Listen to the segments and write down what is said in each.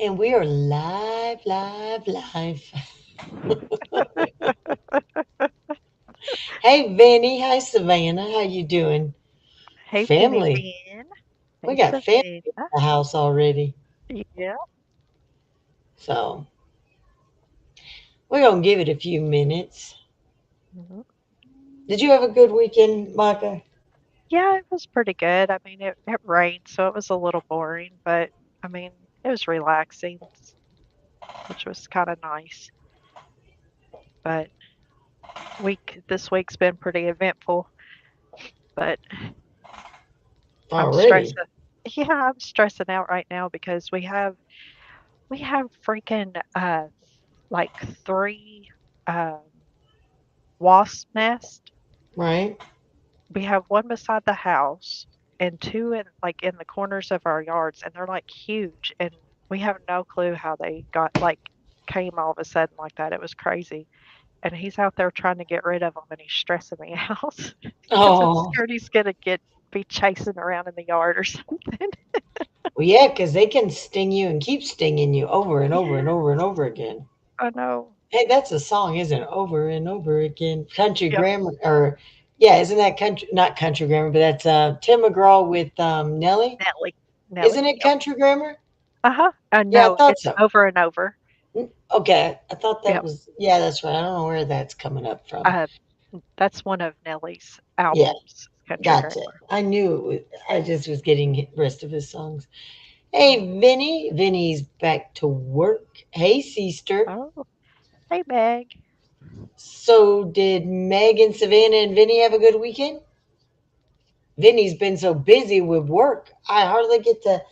And we are live, live, live. Hey, Vinny. Hi, Savannah. How you doing? Hey, Penny Family. Bean. We Hey, got family in Savannah. the house already. Yeah. So we're going to give it a few minutes. Mhm. Did you have a good weekend, Micah? Yeah, it was pretty good. I mean, it rained, so it was a little boring, but I mean, it was relaxing, which was kind of nice. But this week's been pretty eventful, but I'm Already. stressing. Yeah, I'm stressing out right now because we have freaking like three um wasp nests. Right? We have one beside the house and two in the corners of our yards, and they're like huge, and we have no clue how they came all of a sudden like that. It was crazy. And he's out there trying to get rid of them, and he's stressing me out because I'm Oh, scared he's gonna get be chasing around in the yard or something. well, yeah, because they can sting you and keep stinging you over and over and Yeah, over and over again. I know. Hey, that's a song, isn't it? Over and over again. Country Yep. grammar, or yeah, isn't that country? Not country grammar, but that's Tim McGraw with Nelly. Nelly. Isn't Nelly. it Yep. country grammar? Uh-huh. Yeah, I No, thought it's so. over and over. Okay, I thought that Yep. was. Yeah, that's right. I don't know where that's coming up from. Uh, that's one of Nelly's Yeah, albums, Country gotcha. Grammar. I knew it was. I just was getting the rest of his songs. Hey, Vinny. Vinny's back to work. Hey, sister. Oh, hey, Meg. So did Meg and Savannah and Vinny have a good weekend? Vinny's been so busy with work. I hardly get to.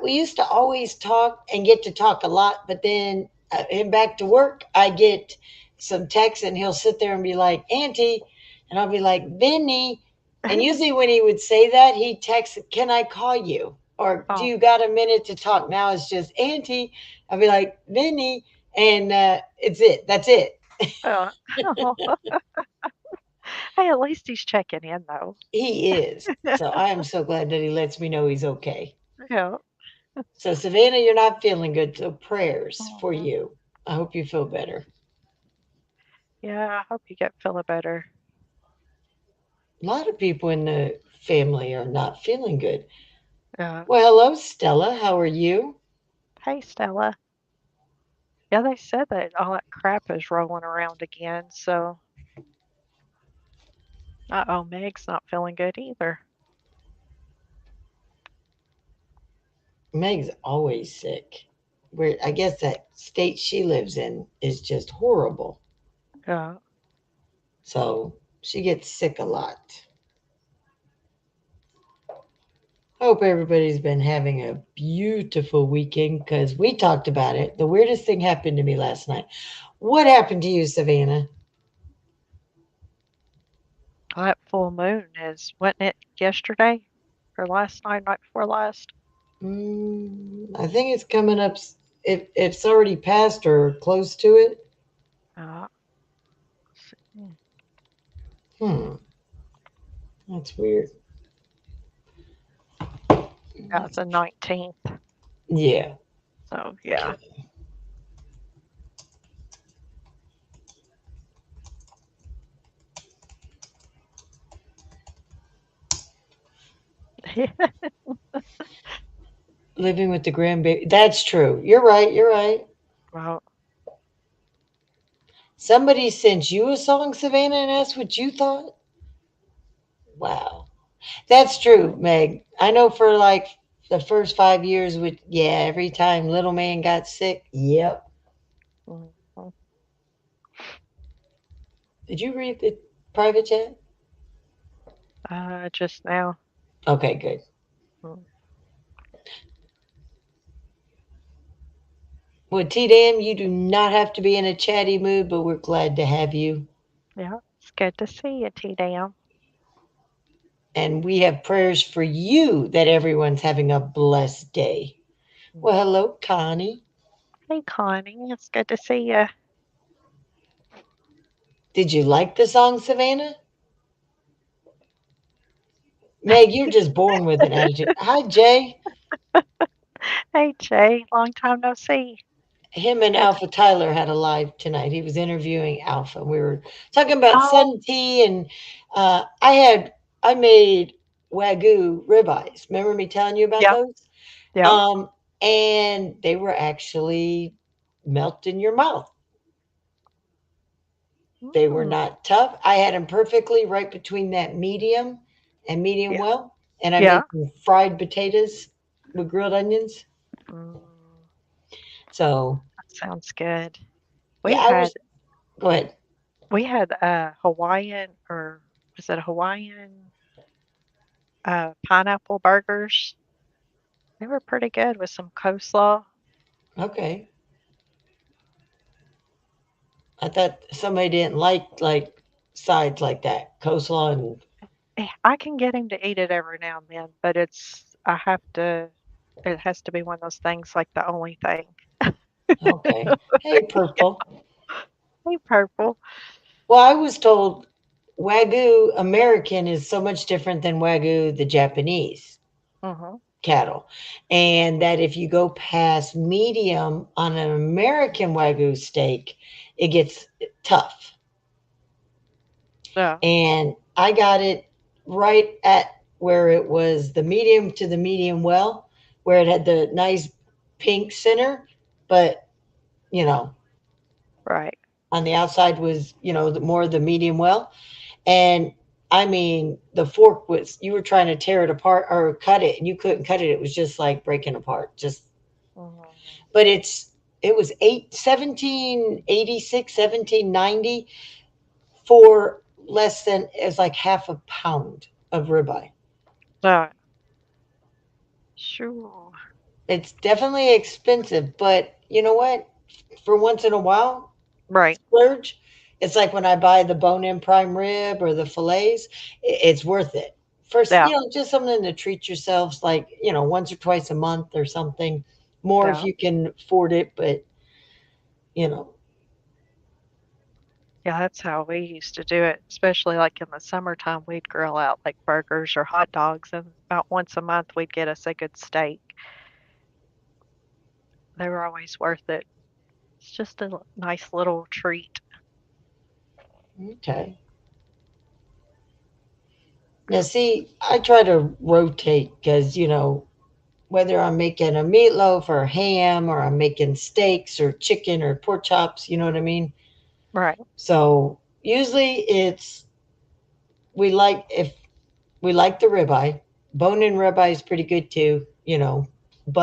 We used to always talk and get to talk a lot, but then him back to work, I get some texts and he'll sit there and be like, Auntie, and I'll be like, Vinny. And usually when he would say that, he texts, Can I call you? Or do Oh, you got a minute to talk? Now it's just Auntie. I'll be like, Vinny. And it's it. That's it. uh, hey, at least he's checking in, though. He is. So I am so glad that he lets me know he's okay. Yeah. So, Savannah, you're not feeling good. So, prayers for Mhm. you. I hope you feel better. Yeah, I hope you get feeling better. A lot of people in the family are not feeling good. Yeah. Well, hello, Stella. How are you? Hey, Stella. Yeah, they said that all that crap is rolling around again, so uh-oh, Meg's not feeling good either. Meg's always sick. Where I guess that state she lives in is just horrible. Yeah. So she gets sick a lot. I hope everybody's been having a beautiful weekend because we talked about it. The weirdest thing happened to me last night. What happened to you, Savannah? That full moon is, wasn't it yesterday or last night, night before last? I think it's coming up. It's already passed or close to it. Uh, Hmm, that's weird. yeah, it's the 19th. Yeah. So, yeah. Okay. Living with the grandbaby. That's true. You're right. You're right. Well, Somebody sent you a song, Savannah, and asked what you thought. Wow. That's true, Meg. I know for like the first 5 years, with yeah, every time little man got sick. Yep. mhm, Did you read the private chat? just now. Okay, good. Mm, Well, T Dan, you do not have to be in a chatty mood, but we're glad to have you. yeah, it's good to see you, T-Dam. And we have prayers for you that everyone's having a blessed day. Mm. Well, hello, Connie. Hey, Connie, it's good to see you. Did you like the song, Savannah? Meg, you're just born with an attitude. Hi, Jay. Hey, Jay, long time no see. Him and Good. Alpha Tyler had a live tonight. He was interviewing Alpha. We were talking about Oh, Sun Tea, and I made Wagyu ribeyes. Remember me telling you about yep, those? yep. Um, and they were actually melt in your mouth. They were Mm, not tough. I had them perfectly right between that medium and medium yeah, well, and I yeah. made some fried potatoes with grilled onions. Mm, So that sounds good. yeah, We I had was. Go ahead. we had Hawaiian or was it Hawaiian pineapple burgers? They were pretty good with some coleslaw. Okay. I thought somebody didn't like sides like that, coleslaw and I can get him to eat it every now and then, but I have to. It has to be one of those things like the only thing. okay. Hey, purple. Hey, purple. Well, I was told Wagyu American is so much different than Wagyu the Japanese Hmm. cattle, and that if you go past medium on an American Wagyu steak, it gets tough. Yeah, And I got it right at where it was the medium to the medium well, where it had the nice pink center, but you know, right. on the outside was, the more the medium well. And I mean, the fork was, you were trying to tear it apart or cut it and you couldn't cut it. It was just like breaking apart. Just, Mhm. but it was 1786, 1790 for less than, it was like half a pound of ribeye. Yeah, sure. It's definitely expensive, but you know what? For once in a while, Right. splurge. It's like when I buy the bone-in prime rib or the fillets, it's worth it. First, Yeah, just something to treat yourselves like, once or twice a month or something. More if yeah. you can afford it, but you know, Yeah, that's how we used to do it, especially like in the summertime, we'd grill out like burgers or hot dogs, and about once a month we'd get us a good steak. They were always worth it. It's just a nice little treat. okay. Now see, I try to rotate because, whether I'm making a meatloaf or ham or I'm making steaks or chicken or pork chops, you know what I mean? Right. So usually it's if we like the ribeye. Bone-in ribeye is pretty good too,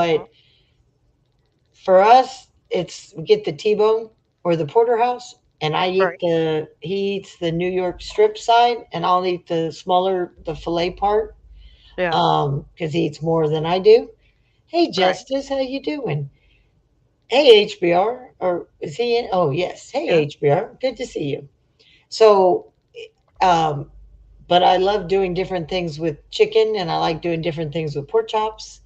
Hmm. but for us, it's we get the T-bone or the porterhouse, and Right. he eats the New York strip side, and I'll eat the fillet part, Yeah. because he eats more than I do. Hey, Right. Justice, how you doing? Hey, HBR, or is he in? Oh, yes. Hey, Yeah. HBR, good to see you. So, um, but I love doing different things with chicken, and I like doing different things with pork chops,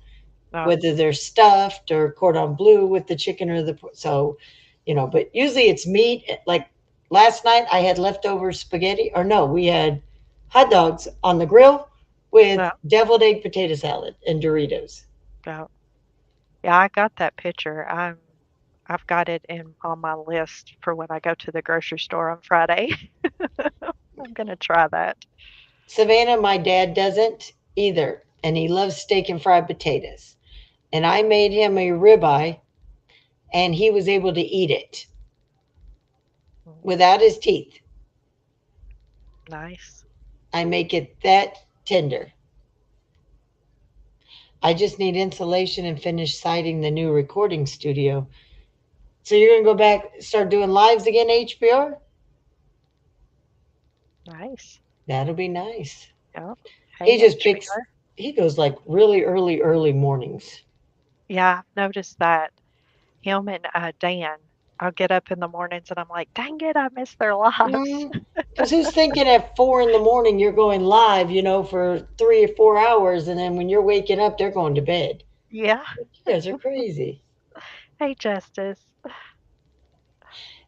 No. whether they're stuffed or cordon bleu with the chicken or so, but usually it's meat. Like last night, I had leftover spaghetti, or no, we had hot dogs on the grill with No. deviled egg potato salad and Doritos. No. Yeah, I got that picture. I've got it in on my list for when I go to the grocery store on Friday. I'm gonna try that. Savannah, my dad doesn't either, and he loves steak and fried potatoes. And I made him a ribeye, and he was able to eat it Mm, without his teeth. nice. I make it that tender. I just need insulation and finish siding the new recording studio. So you're gonna go back, start doing lives again, HBR? Nice. That'll be nice. Yep. He Hey, just picks. HBR. He goes like really early, early mornings. Yeah, I've noticed that. Him and Dan. I'll get up in the mornings and I'm like, dang it, I missed their lives. Because who's thinking at 4 in the morning you're going live, for 3 or 4 hours, and then when you're waking up, they're going to bed. Yeah. You guys are crazy. Hey, Justice.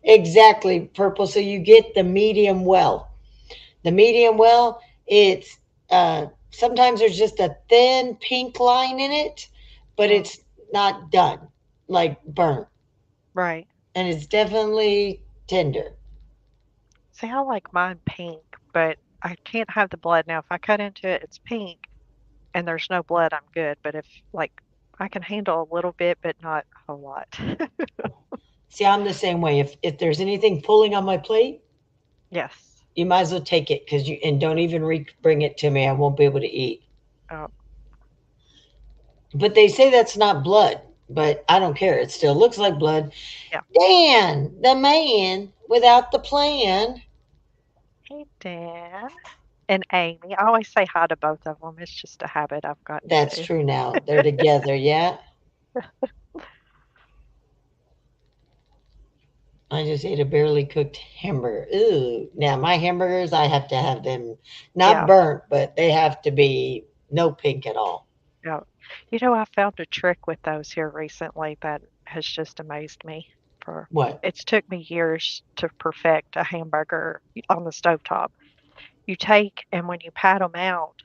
Exactly, purple. So you get the medium well. The medium well, sometimes there's just a thin pink line in it, but Mm, it's not done, like burnt, Right. and it's definitely tender. See, I like mine pink, but I can't have the blood. Now, if I cut into it, it's pink and there's no blood, I'm good. But if, like, I can handle a little bit, but not a whole lot. See, I'm the same way. If there's anything pulling on my plate, Yes. you might as well take it because you and don't even bring it to me. I won't be able to eat. Oh, But they say that's not blood, but I don't care. It still looks like blood. yeah. Dan, the man without the plan. Hey, Dan. And Amy. I always say hi to both of them. It's just a habit I've gotten That's into. true now. They're together, yeah. I just ate a barely cooked hamburger. Ooh. Now my hamburgers, I have to have them not Yeah. burnt, but they have to be no pink at all. Yeah. I found a trick with those here recently that has just amazed me. For What? It's took me years to perfect a hamburger on the stovetop. You take and when you pat them out,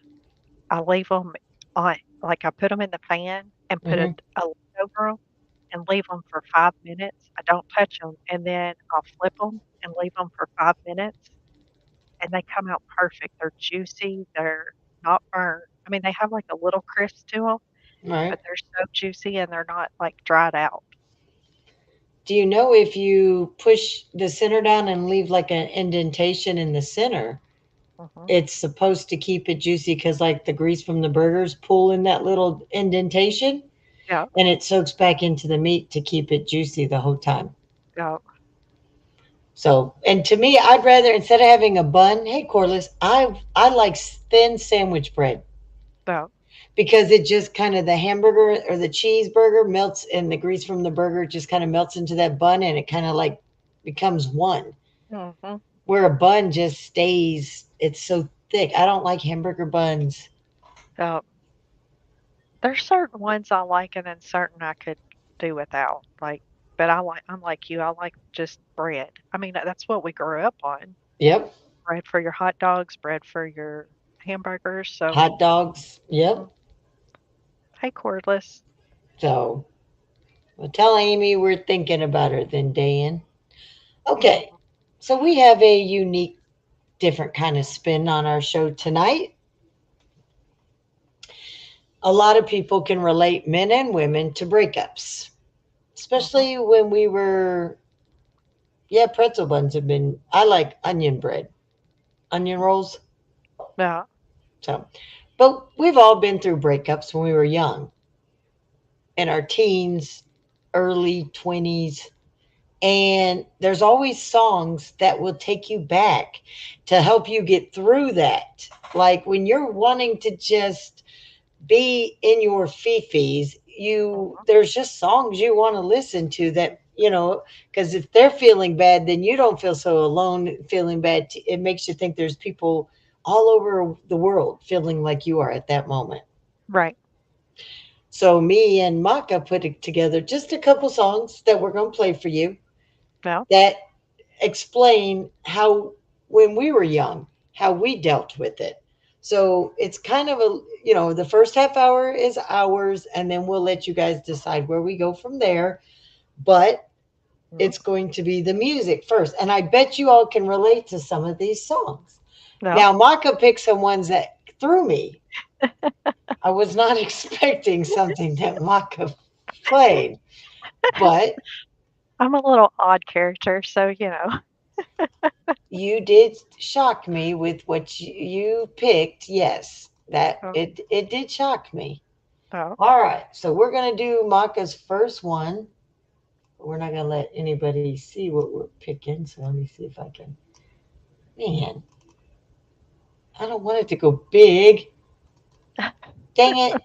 I leave them on, like I put them in the pan and put Hmm. a lid over them and leave them for 5 minutes. I don't touch them, and then I'll flip them and leave them for 5 minutes, and they come out perfect. They're juicy. They're not burnt. I mean, they have like a little crisp to them, Right. but they're so juicy and they're not like dried out. Do you know if you push the center down and leave like an indentation in the center, Mhm. it's supposed to keep it juicy because like the grease from the burgers pull in that little indentation Yeah, and it soaks back into the meat to keep it juicy the whole time. yeah, So, and to me, I'd rather instead of having a bun, hey Corliss, I like thin sandwich bread yeah. because it just kind of the hamburger or the cheeseburger melts and the grease from the burger just kind of melts into that bun and it kind of like becomes one. Mhm. Where a bun just stays, it's so thick. I don't like hamburger buns. Yeah. There's certain ones I like and then certain I could do without. But I'm like you, I like just bread. I mean, that's what we grew up on. Yep. Bread for your hot dogs, bread for your hamburgers. So, Hot dogs. Yep. mhm. Hey, cordless. So, well, tell Amy we're thinking about her then, Dan. Okay. Mhm. So, we have a unique, different kind of spin on our show tonight. A lot of people can relate, men and women, to breakups, Mhm. especially when we were, yeah, pretzel buns have been, I like onion bread, onion rolls. Yeah. So, but we've all been through breakups when we were young, in our teens, early 20s. And there's always songs that will take you back to help you get through that. Like when you're wanting to just be in your fifis, you Mhm. there's just songs you want to listen to that, because if they're feeling bad, then you don't feel so alone feeling bad. It makes you think there's people all over the world feeling like you are at that moment. Right. So me and Maka put it together just a couple songs that we're going to play for you Yeah. that explain how when we were young how we dealt with it. So it's kind of a, the first half hour is ours and then we'll let you guys decide where we go from there, but Mhm. it's going to be the music first, and I bet you all can relate to some of these songs. Yeah. Now Maka picked some ones that threw me. I was not expecting something that Maka played, but I'm a little odd character, so you did shock me with what you picked. Yes, that Oh, it did shock me. oh, All right, so we're gonna do Maka's first one. We're not gonna let anybody see what we're picking. So let me see if I can. Man, I don't want it to go big. Dang it!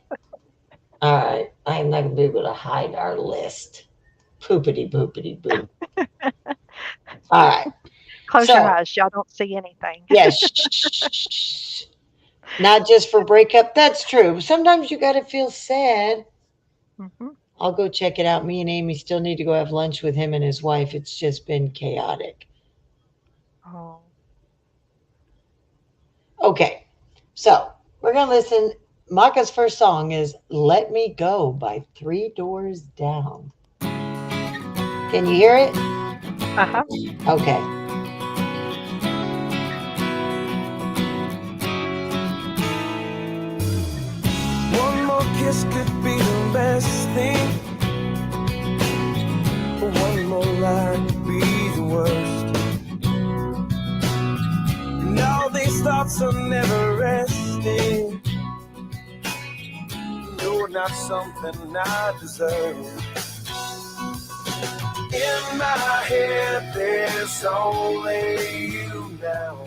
All right, I am not gonna be able to hide our list. Poopity boopity boop. All right, close your so eyes. Y'all don't see anything. yeah, shh. Not just for breakup. That's true. Sometimes you gotta feel sad. Mhm. I'll go check it out. Me and Amy still need to go have lunch with him and his wife. It's just been chaotic. Oh, Okay, so we're going to listen. Maka's first song is Let Me Go by Three Doors Down. Can you hear it? Uh-huh. Okay. One more kiss could be the best thing. One more lie could be the worst. And all these thoughts are never resting. You're not something I deserve. In my head, there's only you now.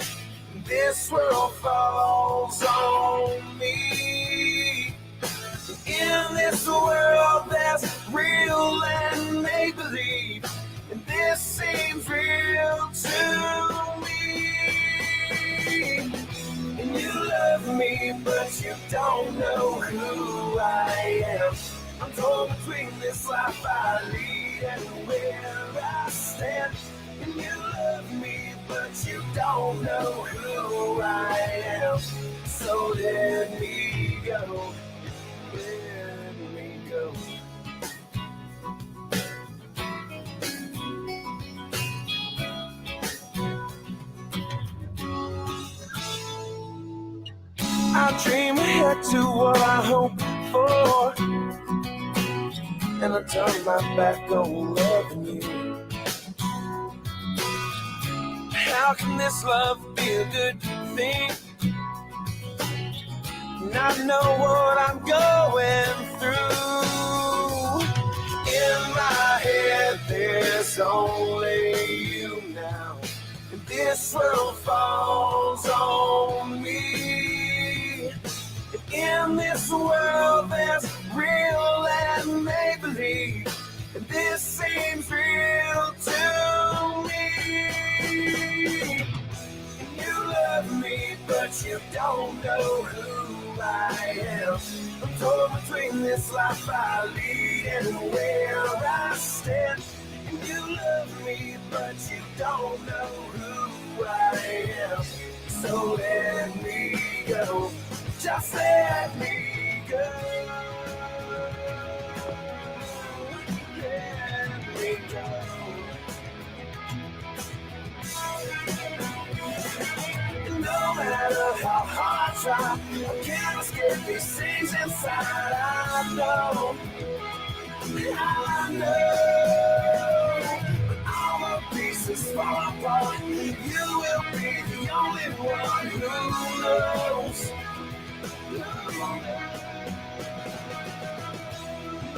This world falls on me. In this world, there's real and make believe, and this seems real to me. And you love me, but you don't know who I am. I'm torn between this life I lead and where I stand. And you love me, but you don't know who I am. So let me go. Let me go. I dream ahead to what I hope for, and I turn my back on loving you. How can this love be a good thing? And I know what I'm going through. In my head, there's only you now. And this world falls on me. And in this world, there's real and make believe. And this seems real to me. You love me, but you don't know who I am. I'm torn between this life I lead and where I stand. And you love me, but you don't know who I am. So let me go. Just let me go. Let me go. No matter how hard I try, I can't escape these things inside. I know, but all the pieces fall apart. You will be the only one who knows.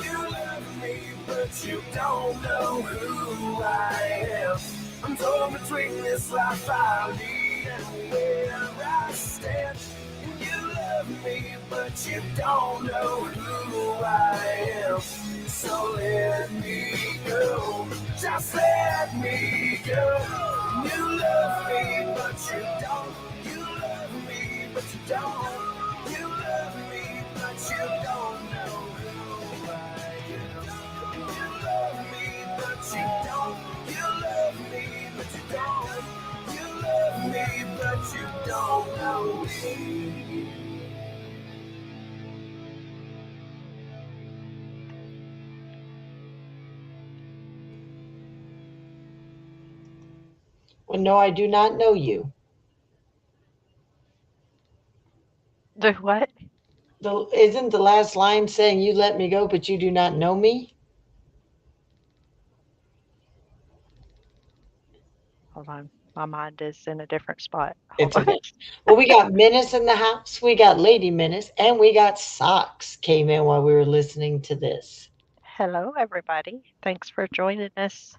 You love me, but you don't know who I am. I'm torn between this life I lead and where I stand. And you love me, but you don't know who I am. So let me go. Just let me go. You love me, but you don't. You love me, but you don't. You love me, but you don't know who I am. You love me, but you don't. You love me, but you don't. You love me, but you don't know me. Well, no, I do not know you. Do what? Isn't the last line saying you let me go, but you do not know me? Hold on. My mind is in a different spot. Hold It's on. okay. Well, we got Menace in the house. We got Lady Menace, and we got Socks came in while we were listening to this. Hello, everybody. Thanks for joining us.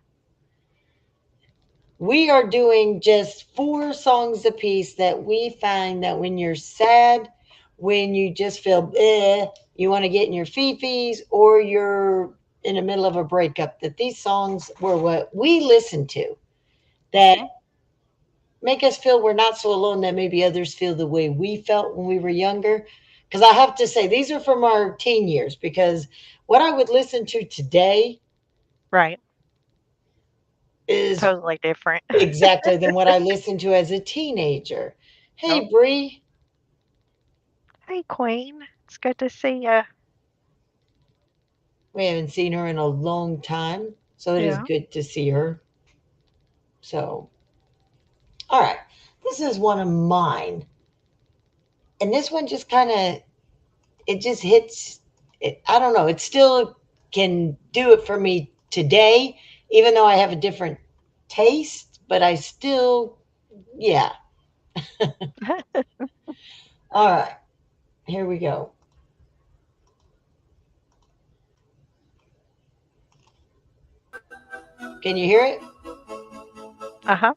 We are doing just four songs apiece that we find that when you're sad, when you just feel you want to get in your fifis, or you're in the middle of a breakup, that these songs were what we listened to that Hmm. make us feel we're not so alone, that maybe others feel the way we felt when we were younger. Because I have to say, these are from our teen years, because what I would listen to today Right. is Totally different. exactly than what I listened to as a teenager. Hey, Oh, Bree. hey, Queen. It's good to see you. We haven't seen her in a long time, so it is Yeah. good to see her. So, all right, this is one of mine, and this one just kind of it just hits. I don't know. It still can do it for me today, even though I have a different taste. But I still, yeah. All right, here we go. Can you hear it? Uh-huh.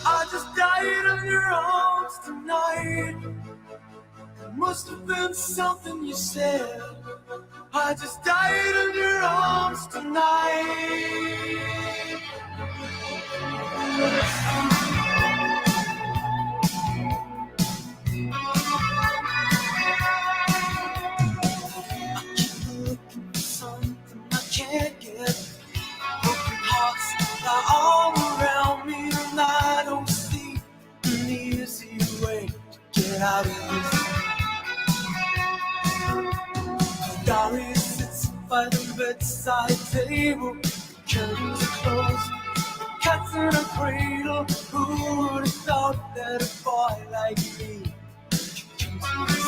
I just died in your arms tonight. It must have been something you said. I just died in your arms tonight. Looking for something I can't get. Broken hearts are all around me, and I don't see an easy way to get out of this. Dolly sits by the bedside table, curtains are closed, cat's in a cradle. Who would have thought that a boy like me could come to this?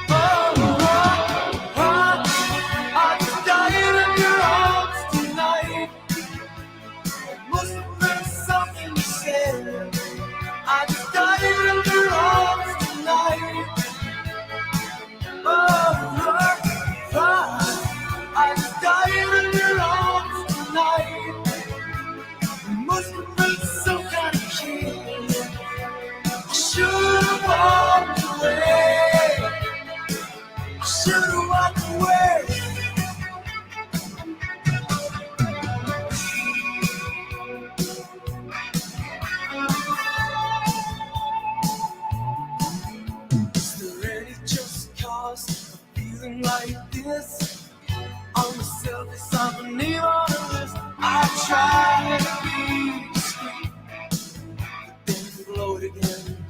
Oh, I just died in your arms tonight. It must have been something you said. I just died in your arms tonight. Oh, I just died in your arms tonight. It must have been some kind of kiss. I should have walked away. I should have walked away. Is there any just cause for feeling like this? On the surface, I'm a name on the list. I try to be discreet, then float again.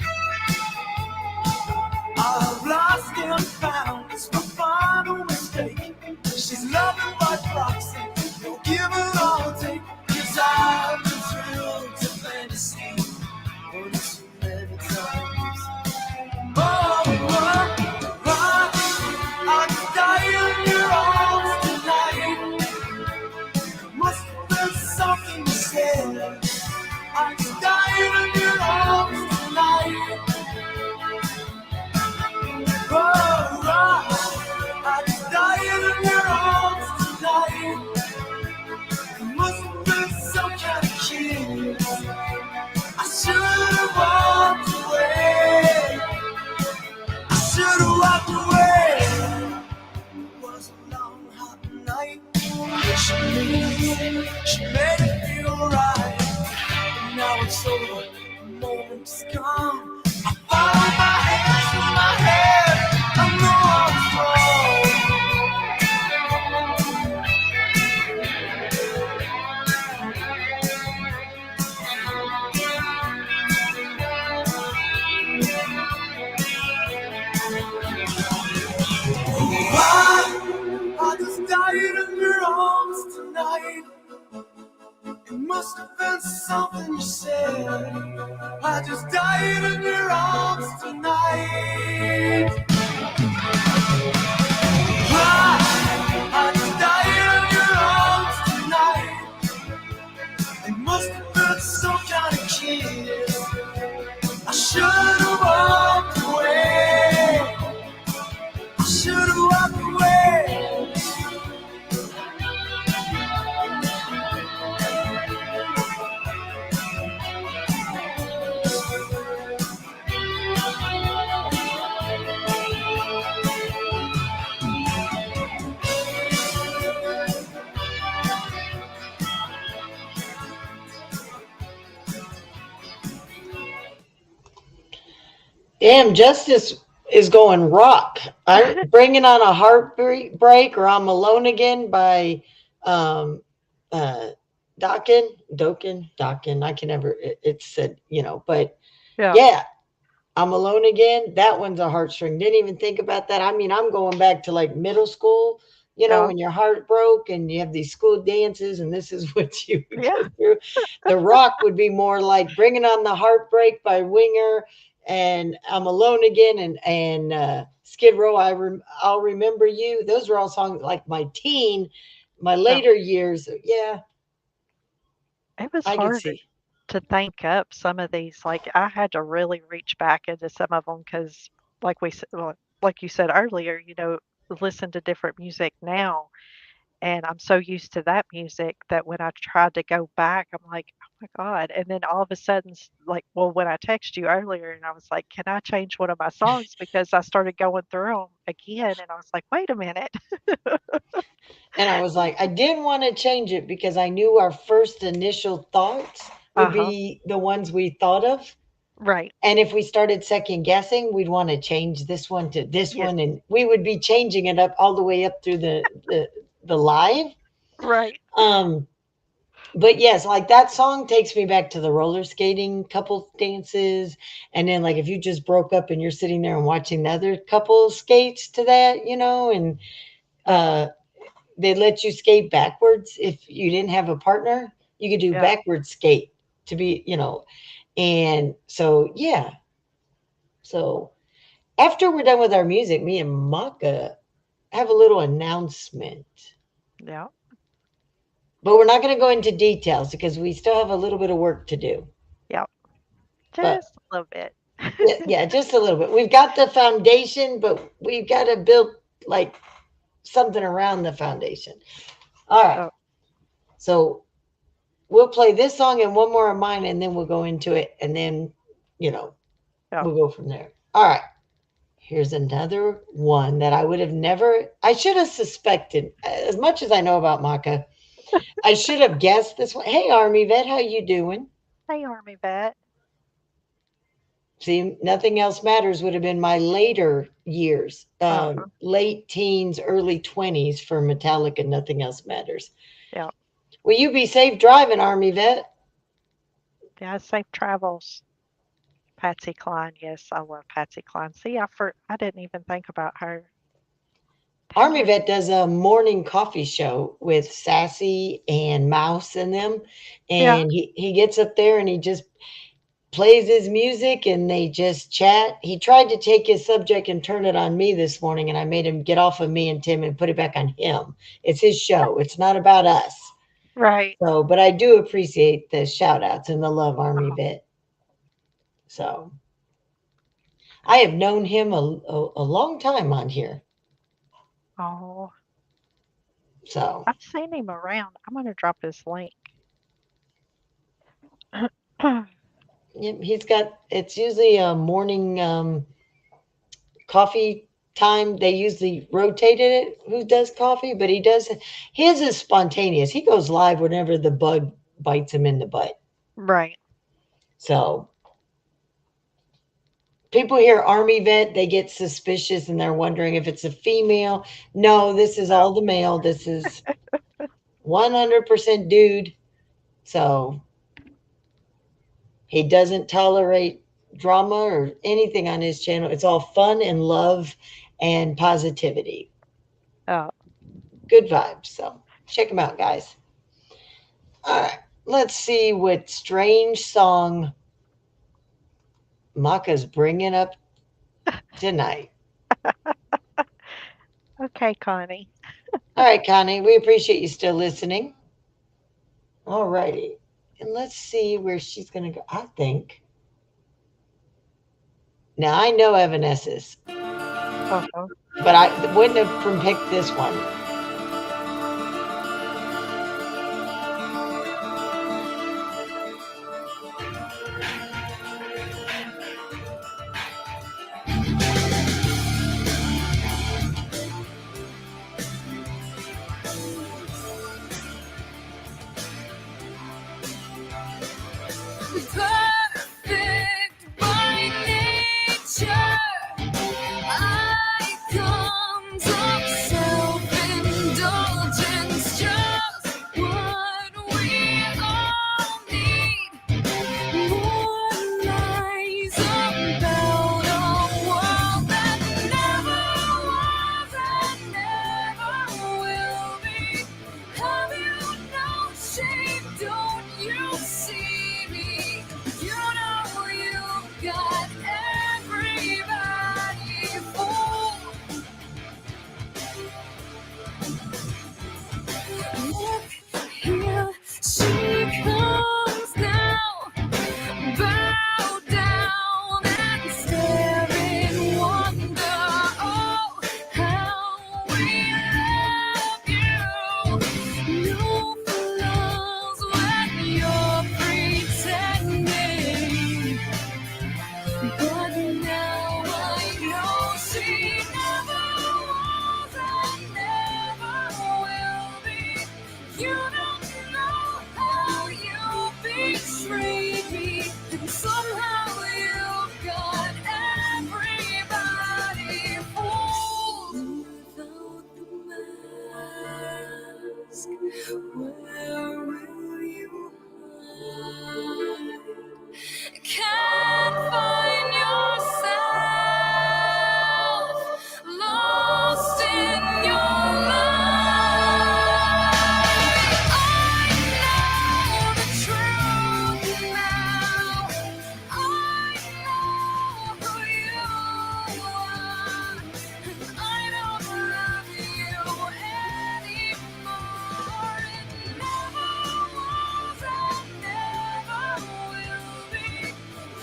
I've lost and found, it's my final mistake. She's loving by proxy, don't give it all take. 'Cause I've been thrilled to fantasy only too many times. Oh, I just died in your arms tonight. Must have been something you said. I just died in your arms tonight. Oh, I just died in your arms tonight. It must have been some kind of kiss. I should have walked away. I should have walked away. It was a long, hot night. She made it feel right. And now it's over. The moment's gone. I follow my hands through my head. I know I was wrong. I just died in your arms tonight. It must have been something you said. I just died in your arms tonight. I just died in your arms tonight. It must have been some kind of kiss. I should have walked away. I should have walked away. Damn, Justice is going rock. I'm bringing on a heartbreak or I'm alone again by Um, uh, Dokken. I can never. It's said, but Yeah. yeah, I'm alone again. That one's a heartstring. Didn't even think about that. I mean, I'm going back to like middle school, Yeah. when your heart broke and you have these school dances and this is what you would Yeah. go through. The rock would be more like Bringing on the Heartbreak by Winger and I'm Alone Again and Skid Row, I'll Remember You. Those were all songs like my Yeah. later years. Yeah, It was I could hard see. to think up some of these. Like, I had to really reach back into some of them because, well, like you said earlier, listen to different music now. And I'm so used to that music that when I tried to go back, I'm like, "Oh my god." And then all of a sudden, well, when I texted you earlier and I was like, "Can I change one of my songs?" Because I started going through them again and I was like, "Wait a minute." And I was like, I didn't want to change it because I knew our first initial thoughts would Uh-huh. be the ones we thought of. Right. And if we started second guessing, we'd want to change this one to this Yes. one. And we would be changing it up all the way up through the live. Right. Um, but yes, like that song takes me back to the roller skating couple dances. And then like if you just broke up and you're sitting there and watching the other couple skates to that, and Uh-huh. uh they let you skate backwards if you didn't have a partner. You could do Yeah. backwards skate to be, and so yeah. So after we're done with our music, me and Maka have a little announcement. Yeah. But we're not going to go into details because we still have a little bit of work to do. Yeah. But Just a little bit. yeah, yeah, just a little bit. We've got the foundation, but we've got to build like something around the foundation. All right. Oh, So we'll play this song and one more of mine, and then we'll go into it, and then you know yeah. we'll go from there. All right. Here's another one that I would have never. I should have suspected. As much as I know about Maka, I should have guessed this one. Hey, Army Vet, how you doing? Hey, Army Vet. See, Nothing Else Matters would have been my later years, Uh-huh. late teens, early 20s for Metallica. Nothing Else Matters. Yeah. Will you be safe driving, Army Vet? Yeah. Safe travels. Patsy Cline. Yes, I love Patsy Cline. See, I didn't even think about her. Dang Army it. Vet does a morning coffee show with Sassy and Mouse in them. Yeah. And he gets up there and he just plays his music and they just chat. He tried to take his subject and turn it on me this morning, and I made him get off of me and Tim and put it back on him. It's his show, it's not about us. Right. So, but I do appreciate the shout outs and the love, Army Oh. Vet. So, I have known him a long time on here. Oh. So, I've seen him around. I'm gonna drop his link. yeah, it's usually a morning coffee time. They usually rotated it who does coffee, but his is spontaneous. He goes live whenever the bug bites him in the butt. Right. So people hear Army Vet, they get suspicious and they're wondering if it's a female. No, this is No. all the male. This is 100% dude. So he doesn't tolerate drama or anything on his channel. It's all fun and love and positivity. Oh. Good vibes. So check him out, guys. All right. Let's see what strange song Maka's bringing up tonight. Okay, Connie. All right, Connie, we appreciate you still listening. All righty. And let's see where she's going to go. I think. Now, I know Evanescence, Uh-huh. but I wouldn't have picked this one. Perfect by nature, icons of self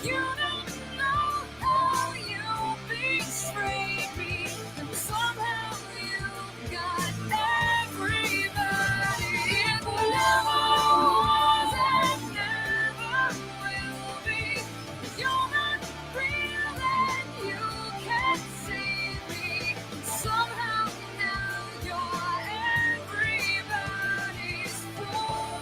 You don't know how you betrayed me, and somehow you got everybody. It never was and never will be. You're not real and you can't see me. And somehow now you're everybody's fool.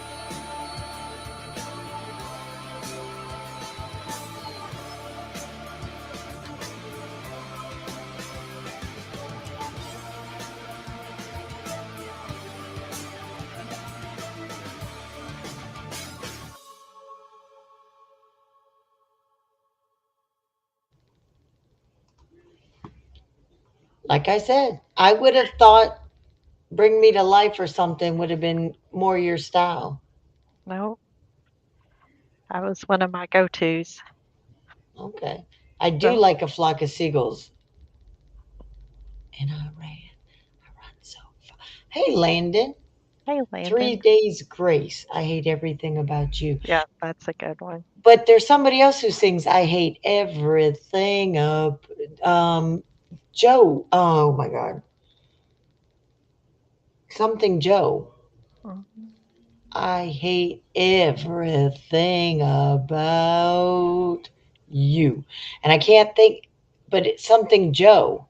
Like I said, I would have thought Bring Me to Life or something would have been more your style. No, that was one of my go-tos. Okay. I do So, like A Flock of Seagulls. And I run so far. Hey, Landon. hey, 3 Landon. Days Grace. I hate everything about you. Yeah, that's a good one. But there's somebody else who sings I hate everything up. Um, Joe. Oh my God. Something Joe. Mhm. I hate everything about you. And I can't think, but it's something Joe.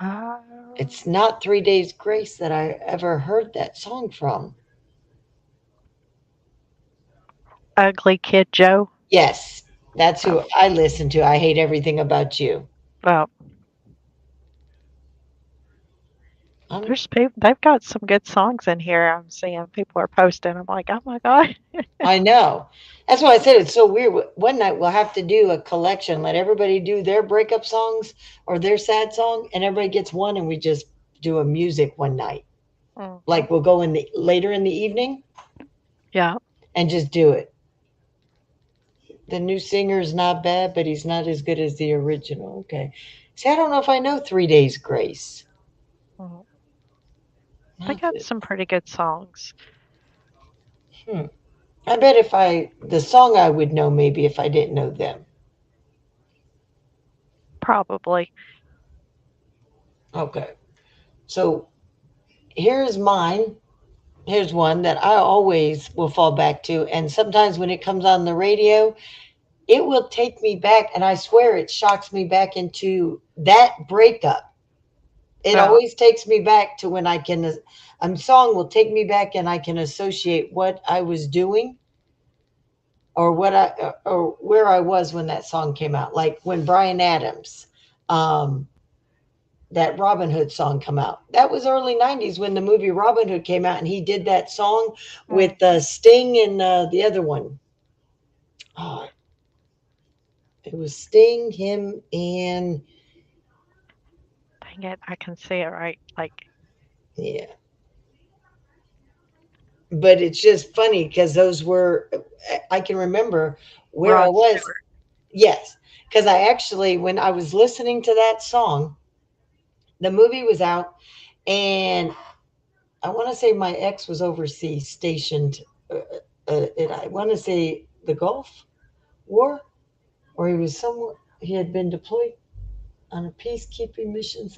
Uh, It's not 3 Days Grace that I ever heard that song from. Ugly Kid Joe. Yes, that's Oh, who I listen to. I hate everything about you. well, Um, there's people. They've got some good songs in here. I'm seeing people are posting. I'm like, oh my god. I know. That's why I said it's so weird. One night we'll have to do a collection, let everybody do their breakup songs or their sad song, and everybody gets one, and we just do a music one night. Hmm. Like we'll go in the later in the evening Yeah, and just do it. The new singer's not bad, but he's not as good as the original. Okay. See, I don't know if I know 3 Days Grace. mhm. They Not got that, some pretty good songs. hmm. I bet if the song I would know maybe if I didn't know them. Probably. Okay. So here's mine. Here's one that I always will fall back to. And sometimes when it comes on the radio, it will take me back. And I swear it shocks me back into that breakup. It Yeah. always takes me back to when I can, a song will take me back and I can associate what I was doing or or where I was when that song came out. Like when Brian Adams, um, that Robin Hood song come out. That was early 90s when the movie Robin Hood came out and he did that song Mm, with Sting and the other one. Oh, it was Sting, him, and dang it, I can see it right. Like yeah. But it's just funny because those were, I can remember where I Rod was. Stewart. Yes. Because I actually, when I was listening to that song, the movie was out and I want to say my ex was overseas stationed. I want to say the Gulf War, or he was somewhere. He had been deployed on a peacekeeping mission.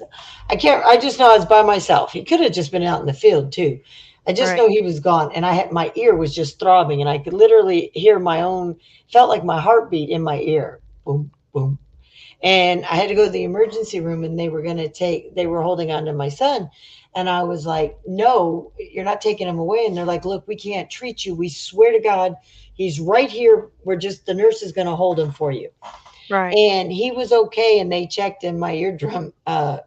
I can't. I just know I was by myself. He could have just been out in the field too. I just Right. know he was gone, and I had my ear was just throbbing, and I could literally hear my own. Felt like my heartbeat in my ear. Boom, boom, and I had to go to the emergency room and they were holding on to my son. And I was like, no, you're not taking him away. And they're like, look, we can't treat you. We swear to God, he's right here. The nurse is going to hold him for you. Right. And he was okay. And they checked and my eardrum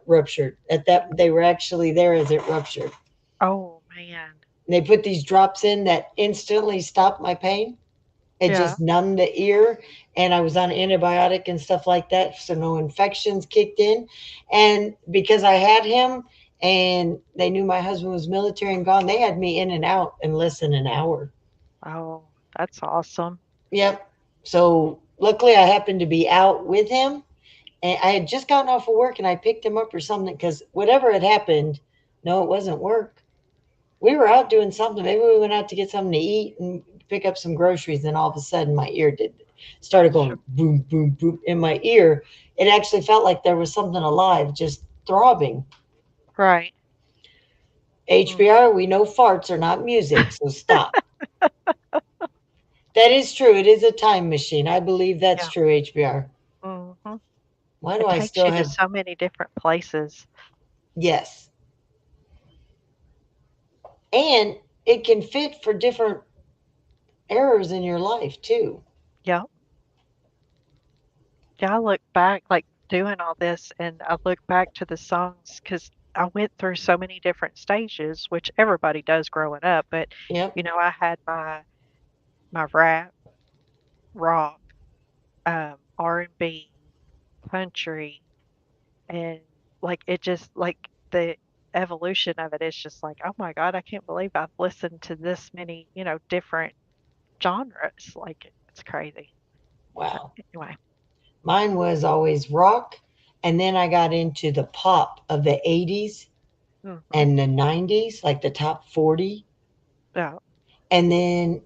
ruptured at that. They were actually there as it ruptured. Oh man. They put these drops in that instantly stopped my pain. It Yeah. just numbed the ear, and I was on antibiotic and stuff like that, so no infections kicked in. And because I had him and they knew my husband was military and gone, they had me in and out in less than an hour. Oh, that's awesome. Yep. So luckily I happened to be out with him and I had just gotten off of work and I picked him up or something because whatever had happened, no, it wasn't work. We were out doing something. Maybe we went out to get something to eat and pick up some groceries, and all of a sudden my ear did. started Sure. going boom, boom, boom in my ear. It actually felt like there was something alive just throbbing. Right. Mm. HBR, we know farts are not music, so stop. That is true. It is a time machine. I believe that's Yeah. true, HBR. Mhm. Why do It I takes still you to have? so many different places. Yes. And it can fit for different eras in your life, too. Yeah. Yeah, I look back, like, doing all this, and I look back to the songs because I went through so many different stages, which everybody does growing up, but, Yep. I had my rap, rock, R&B, country, and, like, it just like, the evolution of it is just like, "Oh my god, I can't believe I've listened to this many, different genres." Like, it's crazy. But Wow. anyway. Mine was always rock. And then I got into the pop of the 80s Mhm. and the 90s, like the top 40. Yeah. And then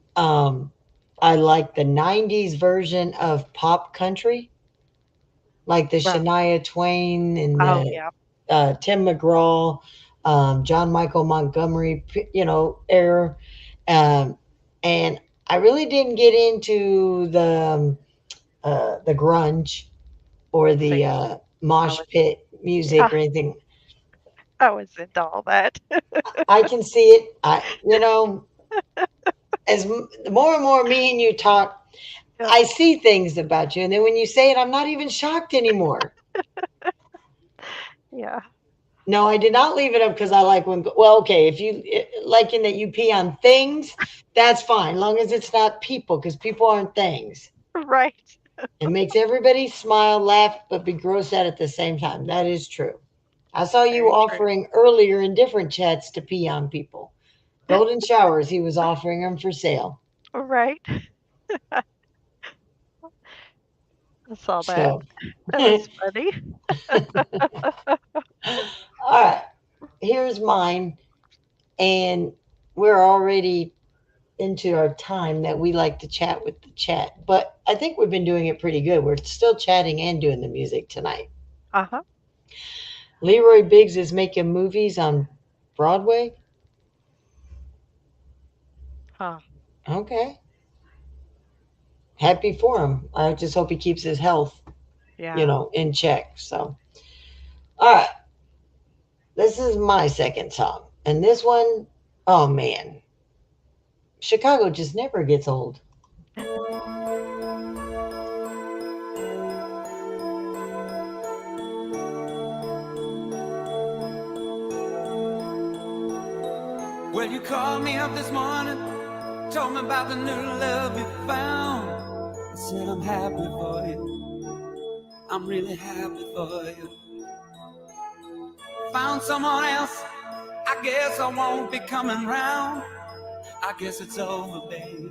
I like the 90s version of pop country, like the Right. Shania Twain and Oh, the yeah. Tim McGraw, John Michael Montgomery, era. Um, and I really didn't get into the grunge or the See, I mosh was pit music yeah, or anything. I was into all that. I can see it. The more and more me and you talk, Yeah. I see things about you, and then when you say it, I'm not even shocked anymore. Yeah. No, I did not leave it up because I like when. Well, okay, if you like in that you pee on things, that's fine, long as it's not people, because people aren't things. Right. It makes everybody smile, laugh, but be grossed out at the same time. That is true. I saw you Very true. offering earlier in different chats to pee on people. Golden showers, he was offering them for sale. Right. I saw that. So, That all was funny. right, here's mine. And we're already into our time that we like to chat with the chat. But I think we've been doing it pretty good. We're still chatting and doing the music tonight. Uh-huh. Leroy Biggs is making movies on Broadway. Huh. Okay. Happy for him. I just hope he keeps his health, Yeah. in check. So, all right. This is my second song. And this one, oh man, Chicago just never gets old. Well, you called me up this morning, told me about the new love you found. I said I'm happy for you, I'm really happy for you. Found someone else, I guess I won't be coming round. I guess it's over, baby,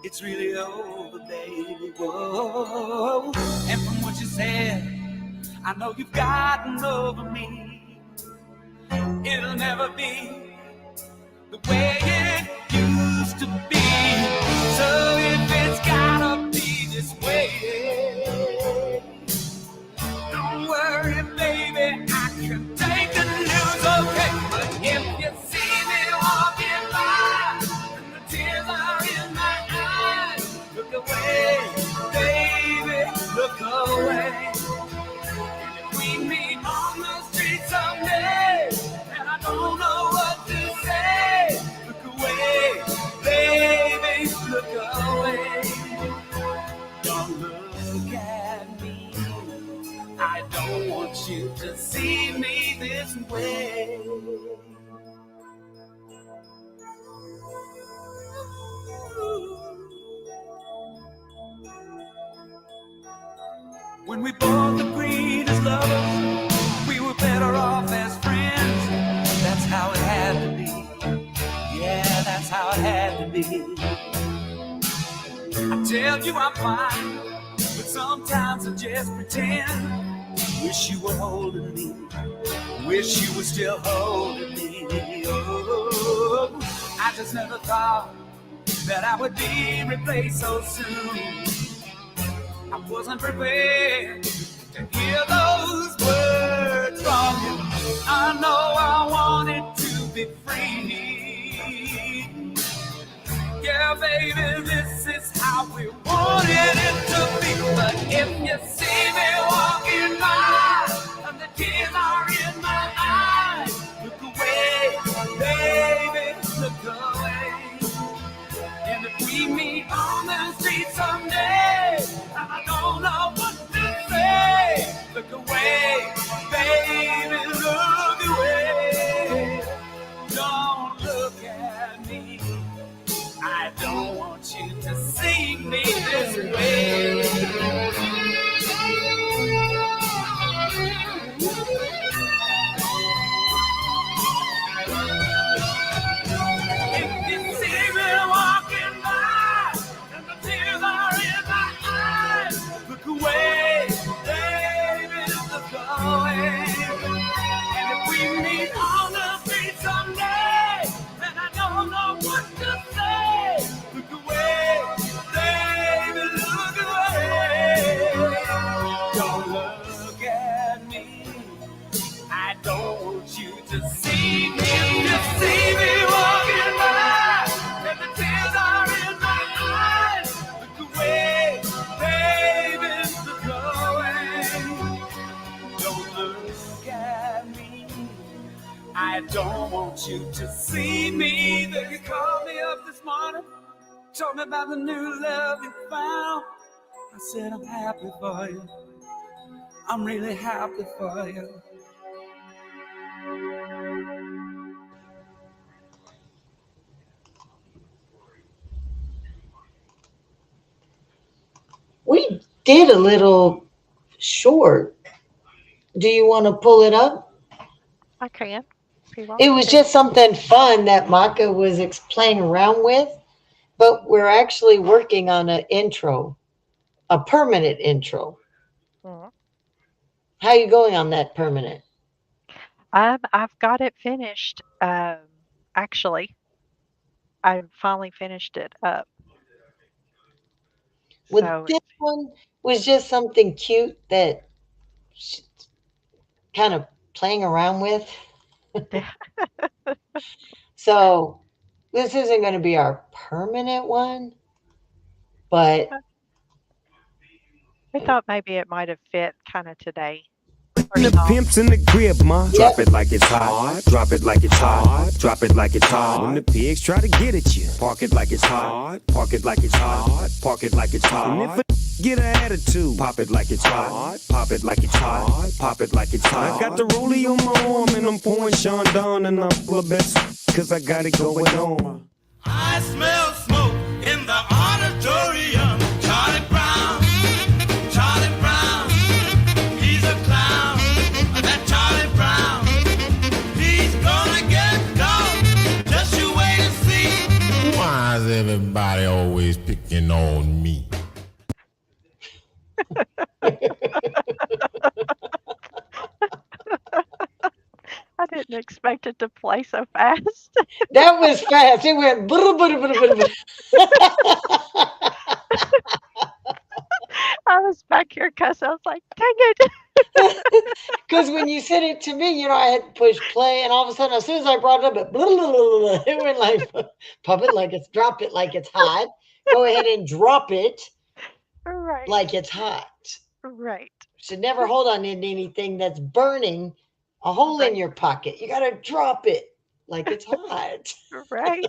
it's really over, baby. Whoa. And from what you said, I know you've gotten over me. It'll never be the way it used to be. So if it's gotta be this way, don't worry, baby, I can take the news, okay? But if you see me walking by and the tears are in my eyes, look away, baby, look away. If we meet on the street someday and I don't know what to say, look away, baby, look away. Don't look at me, I don't want you to see me this way. When we both agreed as lovers, we were better off as friends. That's how it had to be. Yeah, that's how it had to be. I tell you I'm fine, but sometimes I just pretend. Wish you were holding me, wish you were still holding me. Oh, I just never thought that I would be replaced so soon. I wasn't prepared to hear those words from you. I know I wanted to be free. Yeah, baby, this is how we wanted it to be. But if you see me walking by and the tears are in my eyes, look away, baby, look away. And if we meet on the street someday, I don't know what to say. Look away, baby, look away. Don't look at me. I don't want you to see me this way. If you see me walking by and the tears are in my eyes, look away, baby, look away. And if we meet on the street someday and I don't know what to say, look away, baby, look away. Don't look at me. I don't want you to see me. You see me walking by, and the tears are in my eyes. Look away, baby, look away. Don't look at me. I don't want you to see me. They called me up this morning, told me about the new love you found. I said I'm happy for you. I'm really happy for you. We did a little short. Do you want to pull it up? I can if you want It me was to. just something fun that Maka was playing around with, but we're actually working on an intro, a permanent intro. Mhm. How you going on that permanent? I've got it finished. Actually, I finally finished it up. With So this one was just something cute that kind of playing around with. So this isn't going to be our permanent one, but I thought maybe it might have fit kind of today or The some. pimps in the crib, ma. yep. Drop it like it's hot. Drop it like it's hot. Drop it like it's hot. When the pigs try to get at you, park it like it's hot. Park it like it's hot. Park it like it's hot. And if a get an attitude, pop it like it's hot. Pop it like it's hot. Pop it like it's hot. I got the rollie on my arm and I'm pouring Sean down and I'm full of best cause I got it going on. I smell smoke in the auditorium. Charlie Brown. Charlie Brown. He's a clown. That Charlie Brown. He's gonna get caught. Just you wait and see. Why is everybody always picking on me? I didn't expect it to play so fast. That was fast. It went. I was back here cussing. I was like, dang it. Because when you said it to me, I had to push play, and all of a sudden, as soon as I brought it up, it went like pop it like it's drop it like it's hot. Go ahead and drop it Right. like it's hot. Right. Should never hold on to anything that's burning a hole in Right. your pocket. You got to drop it like it's hot. Right.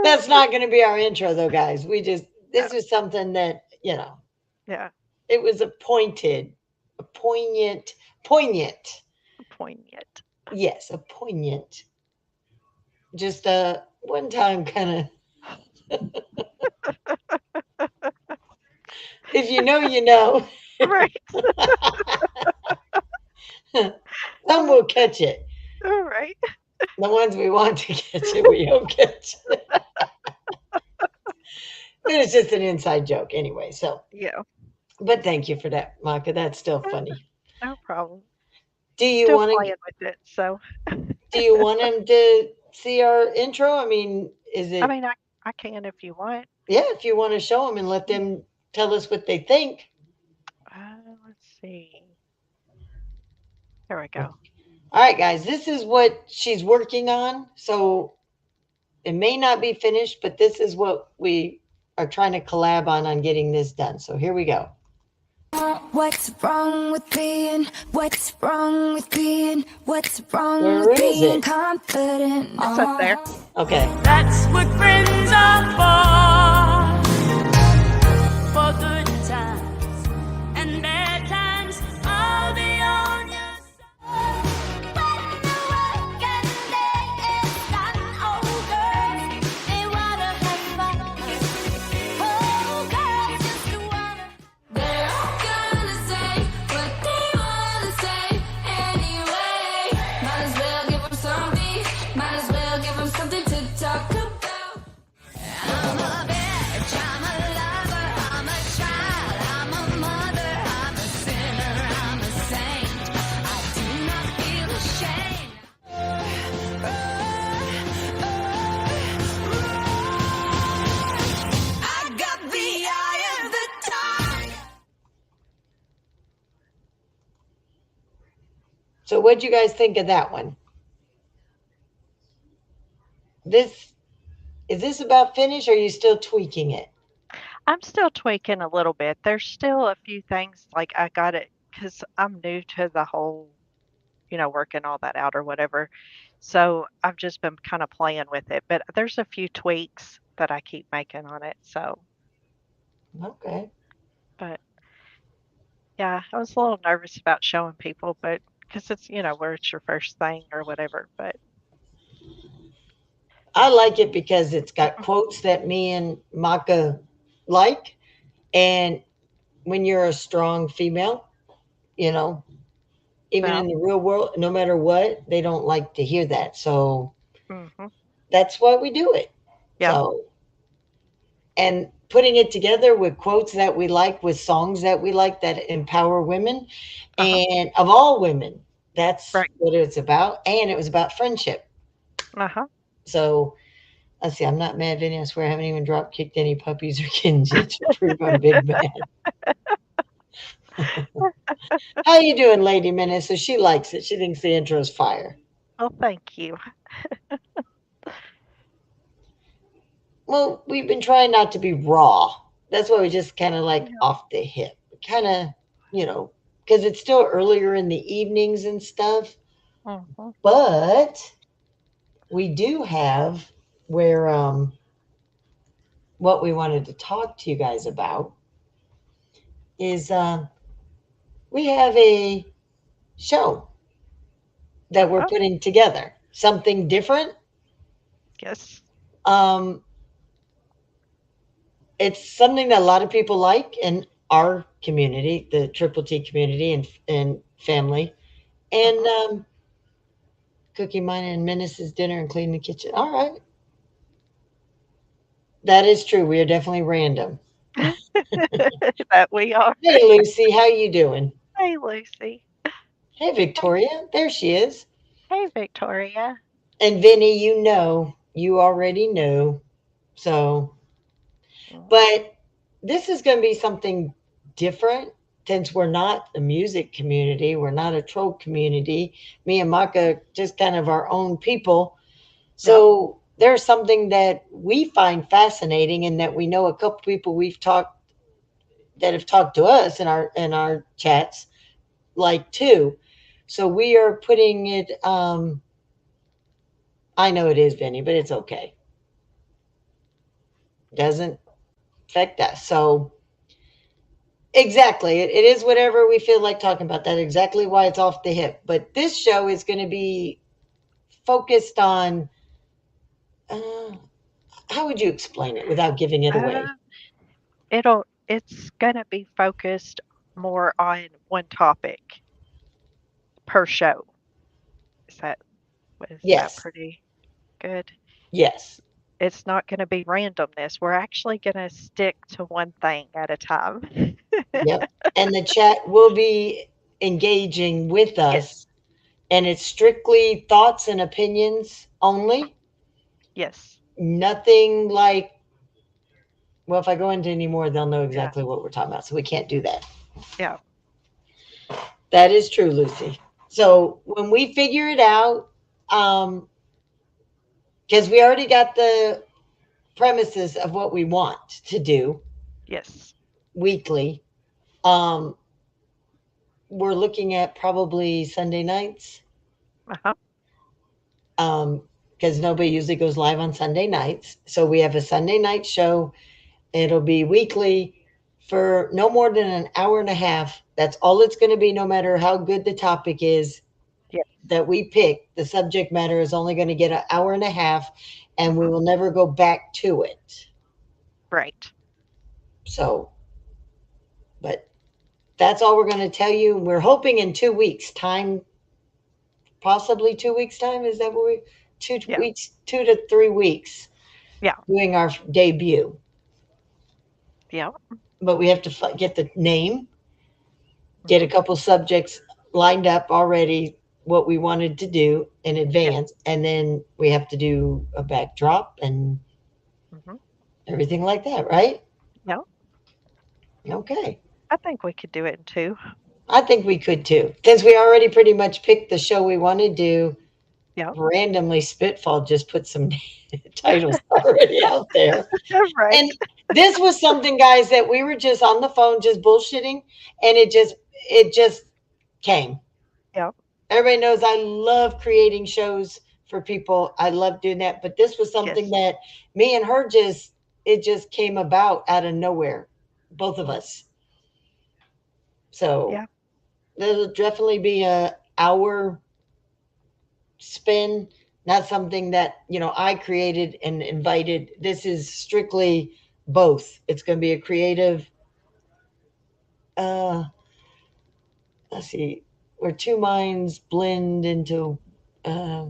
That's not going to be our intro, though, guys. No. This is something that, Yeah. it was a poignant. Poignant. Yes, a poignant. Just a one time kind of, if you know, you know. Right. Some will catch it. Right. The ones we want to catch it, we don't catch it. But it's just an inside joke anyway. So, Yeah. but thank you for that, Maka. That's still funny. No problem. Do you Still want to? playing with it. So Do you want him to see our intro? I mean, is I it, mean, I can if you want. yeah, if you want to show them and let them tell us what they think. Let's see. There we All go. right, guys, this is what she's working on. So it may not be finished, but this is what we are trying to collab on getting this done. So here we go. What's wrong with being? What's wrong with being? What's wrong Where with is being it? confident? It's up there. Okay. That's what friends are for good times and bad times. I'll be on your side. When the working day is not over, they wanna have fun. Oh, girls just wanna. They're all gonna say what they wanna say anyway. Might as well give them something. Might as well give them something to talk about. I'm a bitch, I'm a lover, I'm a child, I'm a mother, I'm a sinner, I'm a saint. I do not feel ashamed. I got the eye of the tiger. So what'd you guys think of that one? This is this about finished or are you still tweaking it? I'm still tweaking a little bit. There's still a few things like I got it because I'm new to the whole, working all that out or whatever. So I've just been kind of playing with it, but there's a few tweaks that I keep making on it. So, Okay. but yeah, I was a little nervous about showing people, but because it's, where it's your first thing or whatever. But I like it because it's got quotes that me and Maka like. And when you're a strong female, you know, even well, in the real world, no matter what, they don't like to hear that. So hmm that's why we do it. yeah, So, and putting it together with quotes that we like, with songs that we like that empower women uh-huh, and of all women, that's right, what it's about. And it was about friendship. uh-huh. So let's see, I'm not mad, Vinny. I swear I haven't even drop kicked any puppies or kittens yet to prove I'm big man. How you doing, Lady Menace? So she likes it. She thinks the intro's fire. Well, thank you. Well, we've been trying not to be raw. That's why we just kind of like Yeah. off the hip. Kind of, you know, because it's still earlier in the evenings and stuff. Hmm. But we do have where what we wanted to talk to you guys about is we have a show that we're Oh, putting together. Something different. yes. Um, it's something that a lot of people like in our community, the Triple T community and family. And Hmm. cooking mine and Menace's dinner and cleaning the kitchen. All right. That is true. We are definitely random. That we are. Hey Lucy, how you doing? Hey, Lucy. Hey Victoria, there she is. Hey, Victoria. And Vinny, you already know. So, Mm. but this is going to be something different since we're not a music community, we're not a troll community. Me and Maka just kind of our own people. Yep. So there's something that we find fascinating and that we know a couple people we've talked that have talked to us in our chats like too. So we are putting it I know it is Vinny, but it's okay. Doesn't affect us. So exactly. It is whatever we feel like talking about. That's exactly why it's off the hip. But this show is going to be focused on uh, how would you explain it without giving it Uh, away? it's gonna be focused more on one topic per show. Is that is that Yes. pretty good? Yes. It's not gonna be randomness. We're actually gonna stick to one thing at a time. Yep. And the chat will be engaging with us Yes. and it's strictly thoughts and opinions only. Yes. Nothing like, well, if I go into any more, they'll know Yeah. exactly what we're talking about. So we can't do that. Yeah. That is true, Lucy. So when we figure it out, because we already got the premises of what we want to do Yes. weekly, um, we're looking at probably Sunday nights, Uh-huh. because nobody usually goes live on Sunday nights. So we have a Sunday night show. It'll be weekly for no more than an hour and a half. That's all it's going to be, no matter how good the topic is Yes. that we pick. The subject matter is only going to get an hour and a half, and we Hmm. will never go back to it. Right. So, but that's all we're going to tell you. We're hoping in 2 weeks' time, possibly 2 weeks' time. Is that what we? Two Yeah. weeks, 2 to 3 weeks, Yeah. doing our debut. Yeah. But we have to get the name, get a Hmm. couple subjects lined up already, what we wanted to do in Yeah. advance, and then we have to do a backdrop and Hmm. everything like that, right? Yeah. Okay. I think we could do it in two. I think we could too. Since we already pretty much picked the show we want to do, Yeah. randomly Spitfall just put some titles already out there. Right. And this was something, guys, that we were just on the phone just bullshitting, and it just came. Yeah. Everybody knows I love creating shows for people. I love doing that. But this was something Yes. that me and her just, it just came about out of nowhere, both of Mhm. us. So Yeah. there'll definitely be a hour spin, not something that, I created and invited. This is strictly both. It's going to be a creative, uh, let's see, where two minds blend into, uh,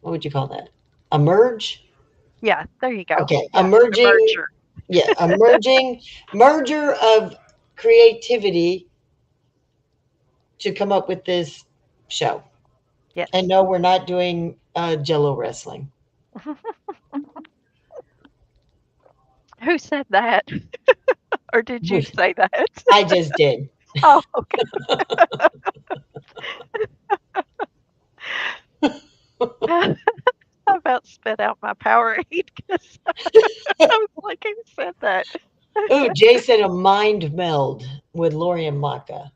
what would you call that? A merge? Yeah. There you go. Okay, a Yeah. A merging, merger. yeah, a merging merger of creativity to come up with this show. And Yes. no, we're not doing Jello wrestling. Who said that? Or did you say that? I just did. Oh, okay. I about spit out my Powerade because I was like, who said that? Ooh, Jay said a mind meld with Lori and Maka.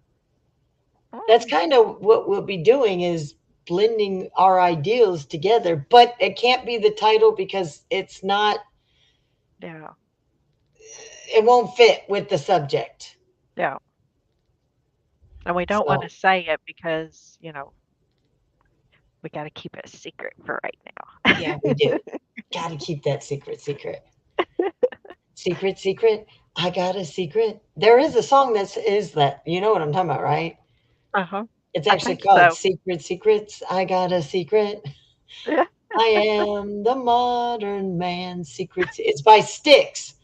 That's Mm, kind of what we'll be doing, is blending our ideals together, but it can't be the title because it's not, yeah. it won't fit with the subject. Yeah. And we don't want to So say it because, we got to keep it a secret for right yeah, now. we do. Got to keep that secret, secret, secret, secret. I got a secret. There is a song that is that. You know what I'm talking about, right? Uh-huh. It's I actually think called so. Secret Secrets. I got a secret. Yeah. I am the modern man. Secrets. It's by Styx.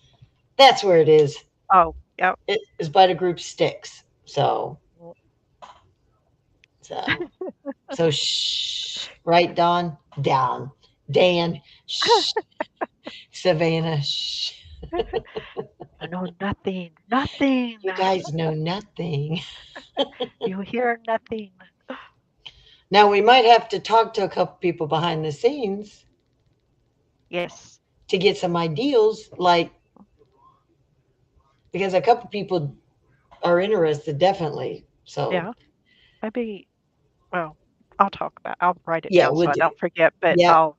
That's where it is. Oh, yep. It is by the group Styx. So, Mm. so, so shh. Right, Don? Down. Dan. Shh. Savannah. Shh. I know nothing. Nothing. You guys know nothing. You hear nothing. Now, we might have to talk to a couple people behind the scenes Yes. to get some ideals, like, because a couple people are interested, definitely. So, Yeah. Maybe, well, I'll write it yeah, down we'll so I do. don't forget, but Yeah.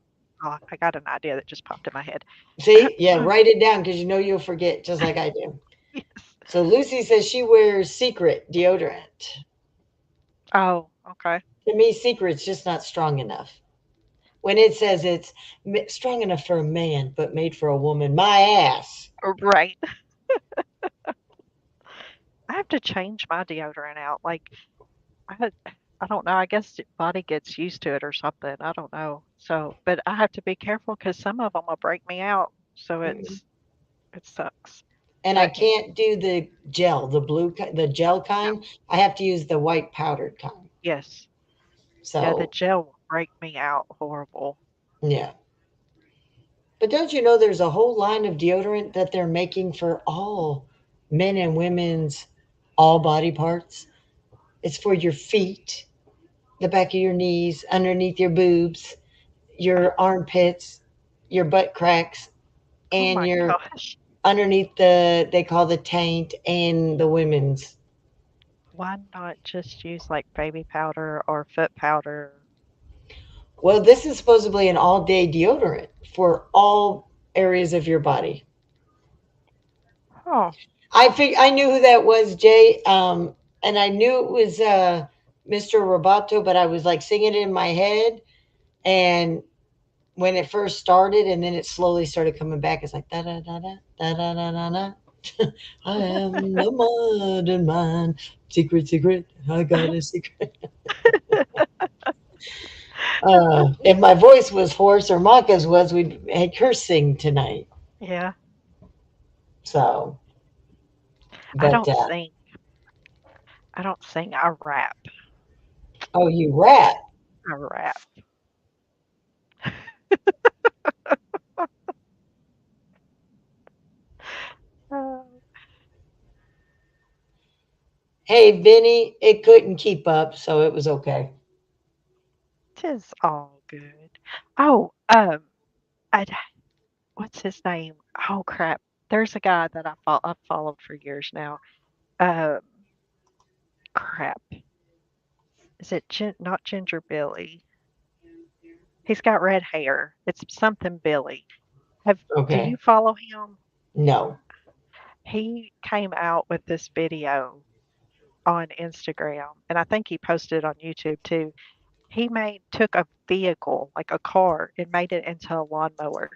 I got an idea that just popped in my head. See? Yeah, write it down because you'll forget just like I do. Yes. So, Lucy says she wears secret deodorant. Oh, okay. To me, secret's just not strong enough. When it says it's strong enough for a man, but made for a woman, my ass. Right. I have to change my deodorant out. Like I don't know. I guess the body gets used to it or something. I don't know. So, but I have to be careful because some of them will break me out. So Mhm. it sucks. And I But can't do the gel, the gel no, kind. I have to use the white powdered kind. yes, Yeah, the So, gel will break me out horrible. yeah. But don't you know there's a whole line of deodorant that they're making for all men and women's all body parts? It's for your feet, the back of your knees, underneath your boobs, your armpits, your butt cracks, Oh and my your gosh. underneath the they call the taint and the women's. Why not just use like baby powder or foot powder? Well, this is supposedly an all-day deodorant for all areas of your body. Oh, I knew who that was, Jay, and I knew it was Mr. Roboto, but I was like singing it in my head, and when it first started, and then it slowly started coming back, it's like da da da da da da da da da. I am the modern man. Secret, secret. I got a secret. If my voice was hoarse or Maka's was, we'd had her sing tonight. yeah. So, I but don't sing. I don't sing. I rap. oh, you rap. I rap. Oh, Hey, Vinny, it couldn't keep up, so it was okay. 'tis all good. Oh, I what's his name? Oh crap. There's a guy that I've followed for years now. Um, crap. Is it not Ginger Billy? He's got red hair. It's something Billy. Do you Okay. follow him? No. He came out with this video on Instagram, and I think he posted it on YouTube too. He made took a vehicle, like a car, and made it into a lawnmower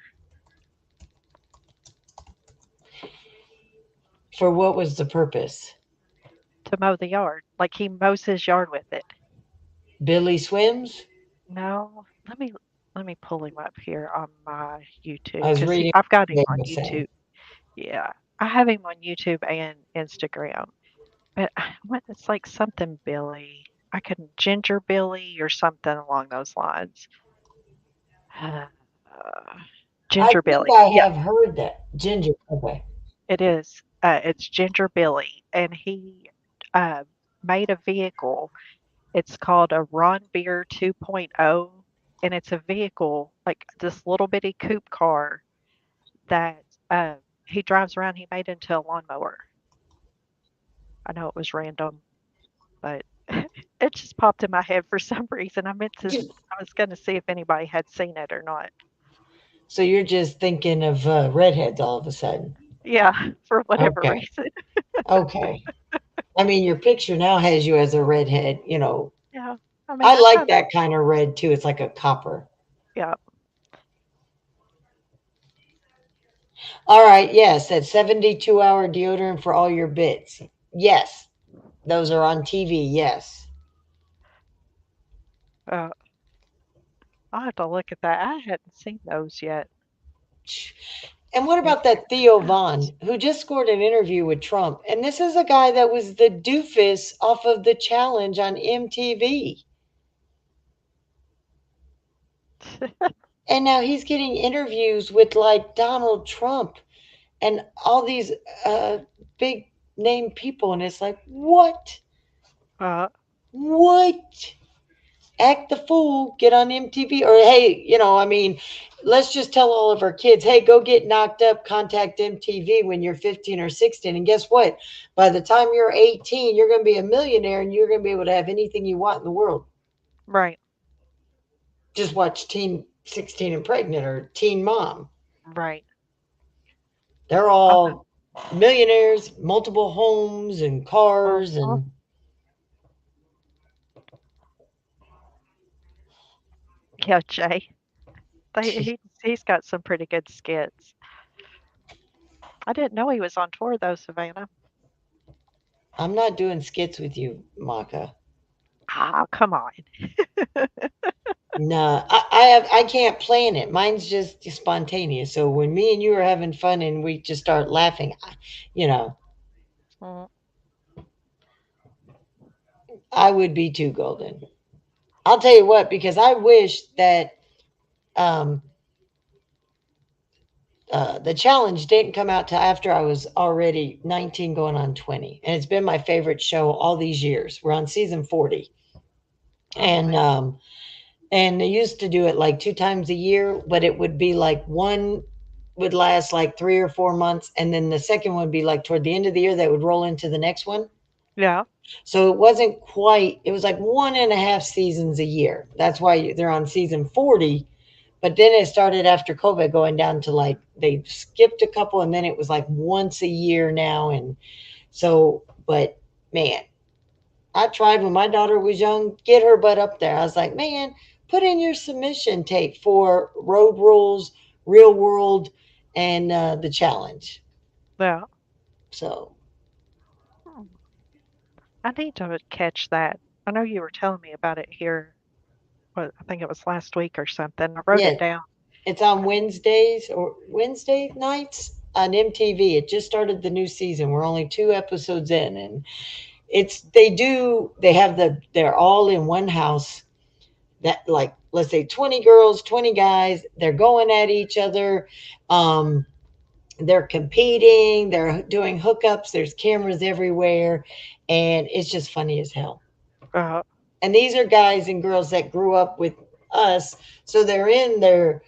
For what was the purpose? to mow the yard. Like he mows his yard with it. Billy swims? No, let me pull him up here on my YouTube I was because reading I've got him what they on were saying. YouTube. Yeah, I have him on YouTube and Instagram. But what it's like something Billy. I can Ginger Billy or something along those lines. Uh, I Ginger think Billy. I Yeah, have heard that. Ginger. Okay. it is. It's Ginger Billy, and he uh, made a vehicle. It's called a Ron Beer 2.0, and it's a vehicle like this little bitty coupe car that he drives around. He made into a lawnmower. I know it was random, but it just popped in my head for some reason. I was going to see if anybody had seen it or not. So you're just thinking of redheads all of a sudden. Yeah, for whatever Okay. reason. Okay. I mean, your picture now has you as a redhead. Yeah. I mean, I I like kind of, that kind of red too. It's like a copper. yeah. All right. Yes. That 72-hour deodorant for all your bits. Yes. Those are on TV. Yes. Uh, I'll have to look at that. I hadn't seen those yet. And what Maybe about that check Theo them out. Vaughn, who just scored an interview with Trump? And this is a guy that was the doofus off of the challenge on MTV. And now he's getting interviews with like Donald Trump and all these uh, big name people. And it's like, what? Uh, What? Act the fool, get on MTV. Or, hey, I mean, let's just tell all of our kids, hey, go get knocked up, contact MTV when you're 15 or 16. And guess what? By the time you're 18, you're going to be a millionaire and you're going to be able to have anything you want in the world. right, Just watch Teen 16 and Pregnant or Teen Mom. right. They're Uh, all millionaires, multiple homes and cars. uh-huh. And Yeah, Jay. He's got some pretty good skits. I didn't know he was on tour though, Savannah. I'm not doing skits with you, Maka. Ah, come on. No, I can't plan it. Mine's just spontaneous. So when me and you are having fun and we just start laughing, you know, Mm, I would be too golden. I'll tell you what, because I wish that um, the challenge didn't come out till after I was already 19 going on 20. And it's been my favorite show all these years. We're on season 40. Oh And man. and they used to do it like two times a year, but it would be like one would last like 3 or 4 months, and then the second one would be like toward the end of the year that would roll into the next one. Yeah. So it wasn't quite, it was like 1.5 seasons a year. That's why they're on season 40. But then it started after COVID going down to like, they skipped a couple and then it was like once a year now. And so, but man, I tried when my daughter was young, get her butt up there. I was like, man, put in your submission tape for road rules, real world, and the challenge. Yeah. So, Hmm. I need to catch that. I know you were telling me about it here. What I think it was last week or something. I wrote yeah, it down. it's on Wednesdays or Wednesday nights on MTV. It just started the new season. We're only 2 episodes in, and they have they're all in one house. That, like, let's say 20 girls, 20 guys. They're going at each other. Um, they're competing. They're doing hookups. There's cameras everywhere, and it's just funny as hell. Uh, And these are guys and girls that grew up with us, so they're in their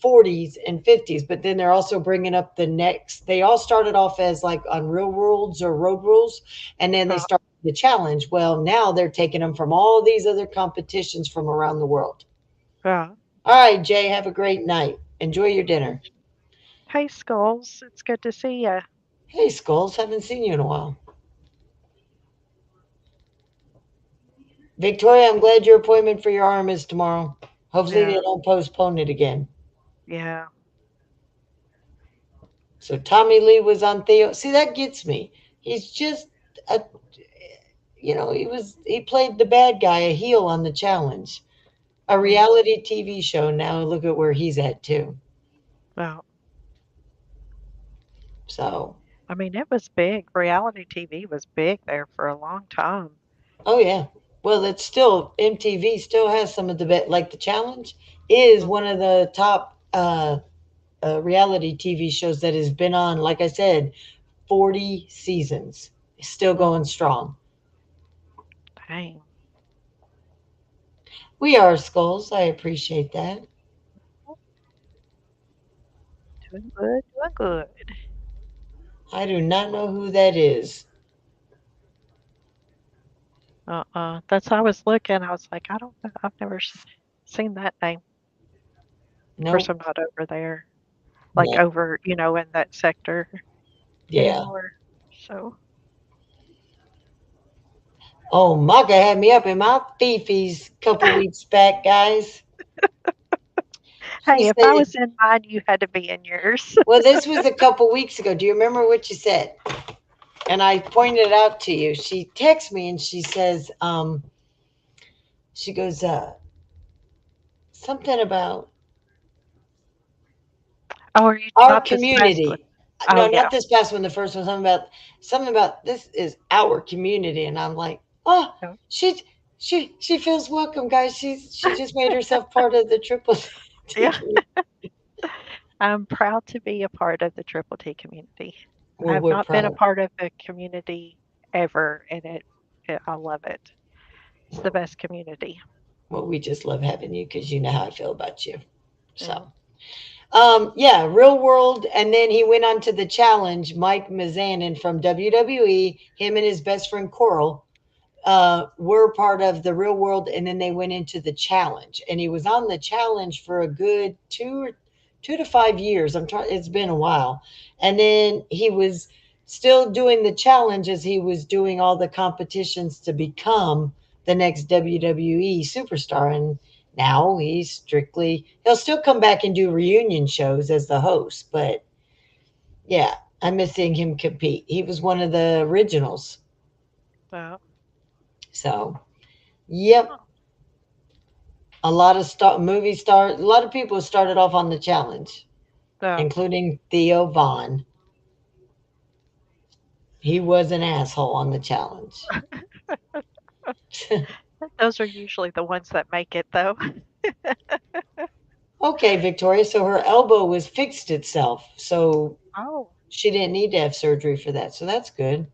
40s and 50s, but then they're also bringing up the next. They all started off as like on real worlds or road rules, and then they uh, started the challenge. Well, now they're taking them from all these other competitions from around the world. uh. All right, Jay, have a great night. Enjoy your dinner. Hey, Skulls. It's good to see you. Hey, Skulls, haven't seen you in a while. Victoria, I'm glad your appointment for your arm is tomorrow. Hopefully they Yeah. don't postpone it again. Yeah. So Tommy Lee was on Theo. See, that gets me. He's just a, he played the bad guy, a heel on the challenge. A Mm. reality TV show. Now look at where he's at too. Well, So, I mean, it was big. Reality TV was big there for a long time. oh yeah. Well, it's still MTV still has some of the like the challenge is Mm. one of the top reality TV shows that has been on. Like I said, 40 seasons, still Mm. going strong. Dang. We are Skulls. I appreciate that. Doing good. Doing good. I do not know who that is. That's how I was looking. I was like, I don't know. I've never seen that name. Of course, Nope. I'm not over there, like No. over, in that sector Yeah. anymore. So, Oh, Maka had me up in my fifis a couple weeks back, guys. She hey, if I said, was in mine, you had to be in yours. well, this was a couple weeks ago. Do you remember what you said? And I pointed it out to you. She texts me and she says, she goes, something about Oh, are you our not this past one? community. Oh, No, not yeah. this past one. The first one, something about this is our community, and I'm like, oh, No. she she feels welcome, guys. She just made herself part of the triple T Yeah. community. I'm proud to be a part of the Triple T community. I Well, have we're not been a proud. part of the community ever, and I love it. It's the Well, best community. well, we just love having you because you know how I feel about you. So, Mm. yeah, real world, and then he went on to the challenge. Mike Mizanin from WWE, him and his best friend Coral were part of the real world, and then they went into the challenge. And he was on the challenge for a good 2 to 5 years. I'm trying. It's been a while, and then he was still doing the challenge as he was doing all the competitions to become the next WWE superstar. And now he'll still come back and do reunion shows as the host, but yeah, I'm missing him compete. He was one of the originals. Uh, So, yep, oh, a lot of people started off on the challenge, uh, including Theo Vaughn. He was an asshole on the challenge. Those are usually the ones that make it, though. Okay, Victoria. So her elbow was fixed itself. So Oh, she didn't need to have surgery for that. So that's good.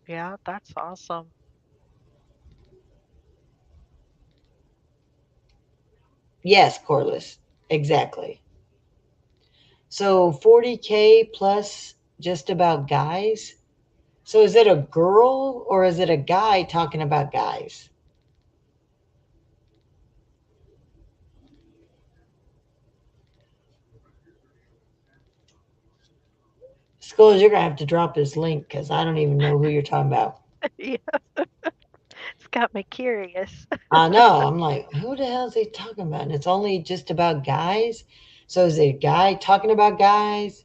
yeah, that's awesome. Yes, Corliss. Exactly. So 40K plus just about guys. So is it a girl or is it a guy talking about guys? Schools, you're gonna have to drop this link because I don't even know who you're talking about. Yeah, it's got me curious. I know. I'm like, who the hell is he talking about? And it's only just about guys. So is it a guy talking about guys?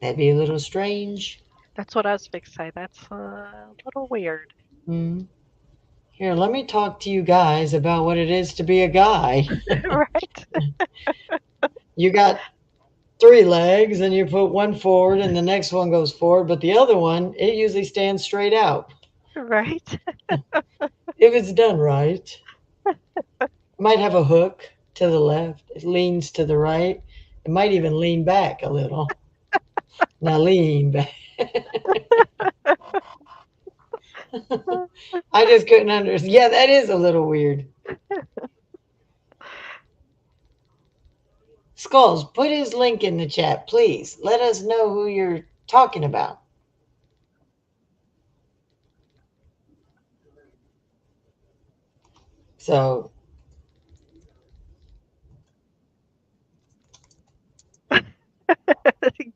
That'd be a little strange. That's what I was fixing to say. That's a little weird. Hmm. Here, let me talk to you guys about what it is to be a guy. Right? You got three legs and you put one forward and the next one goes forward, but the other one, it usually stands straight out. Right? If it's done right, it might have a hook to the left, it leans to the right, it might even lean back a little. Now lean back. I just couldn't understand. Yeah, that is a little weird. Skulls, put his link in the chat, please. Let us know who you're talking about. So,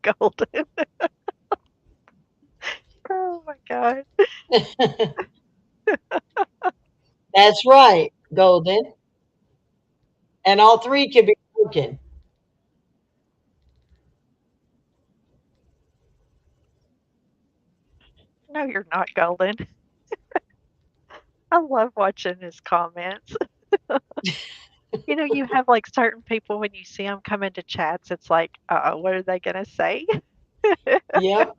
Golden. Oh my God. that's right, Golden. And all three could be broken. No, you're not golden. I love watching his comments. You have like certain people when you see them come into chats, it's like, what are they gonna say? Yep.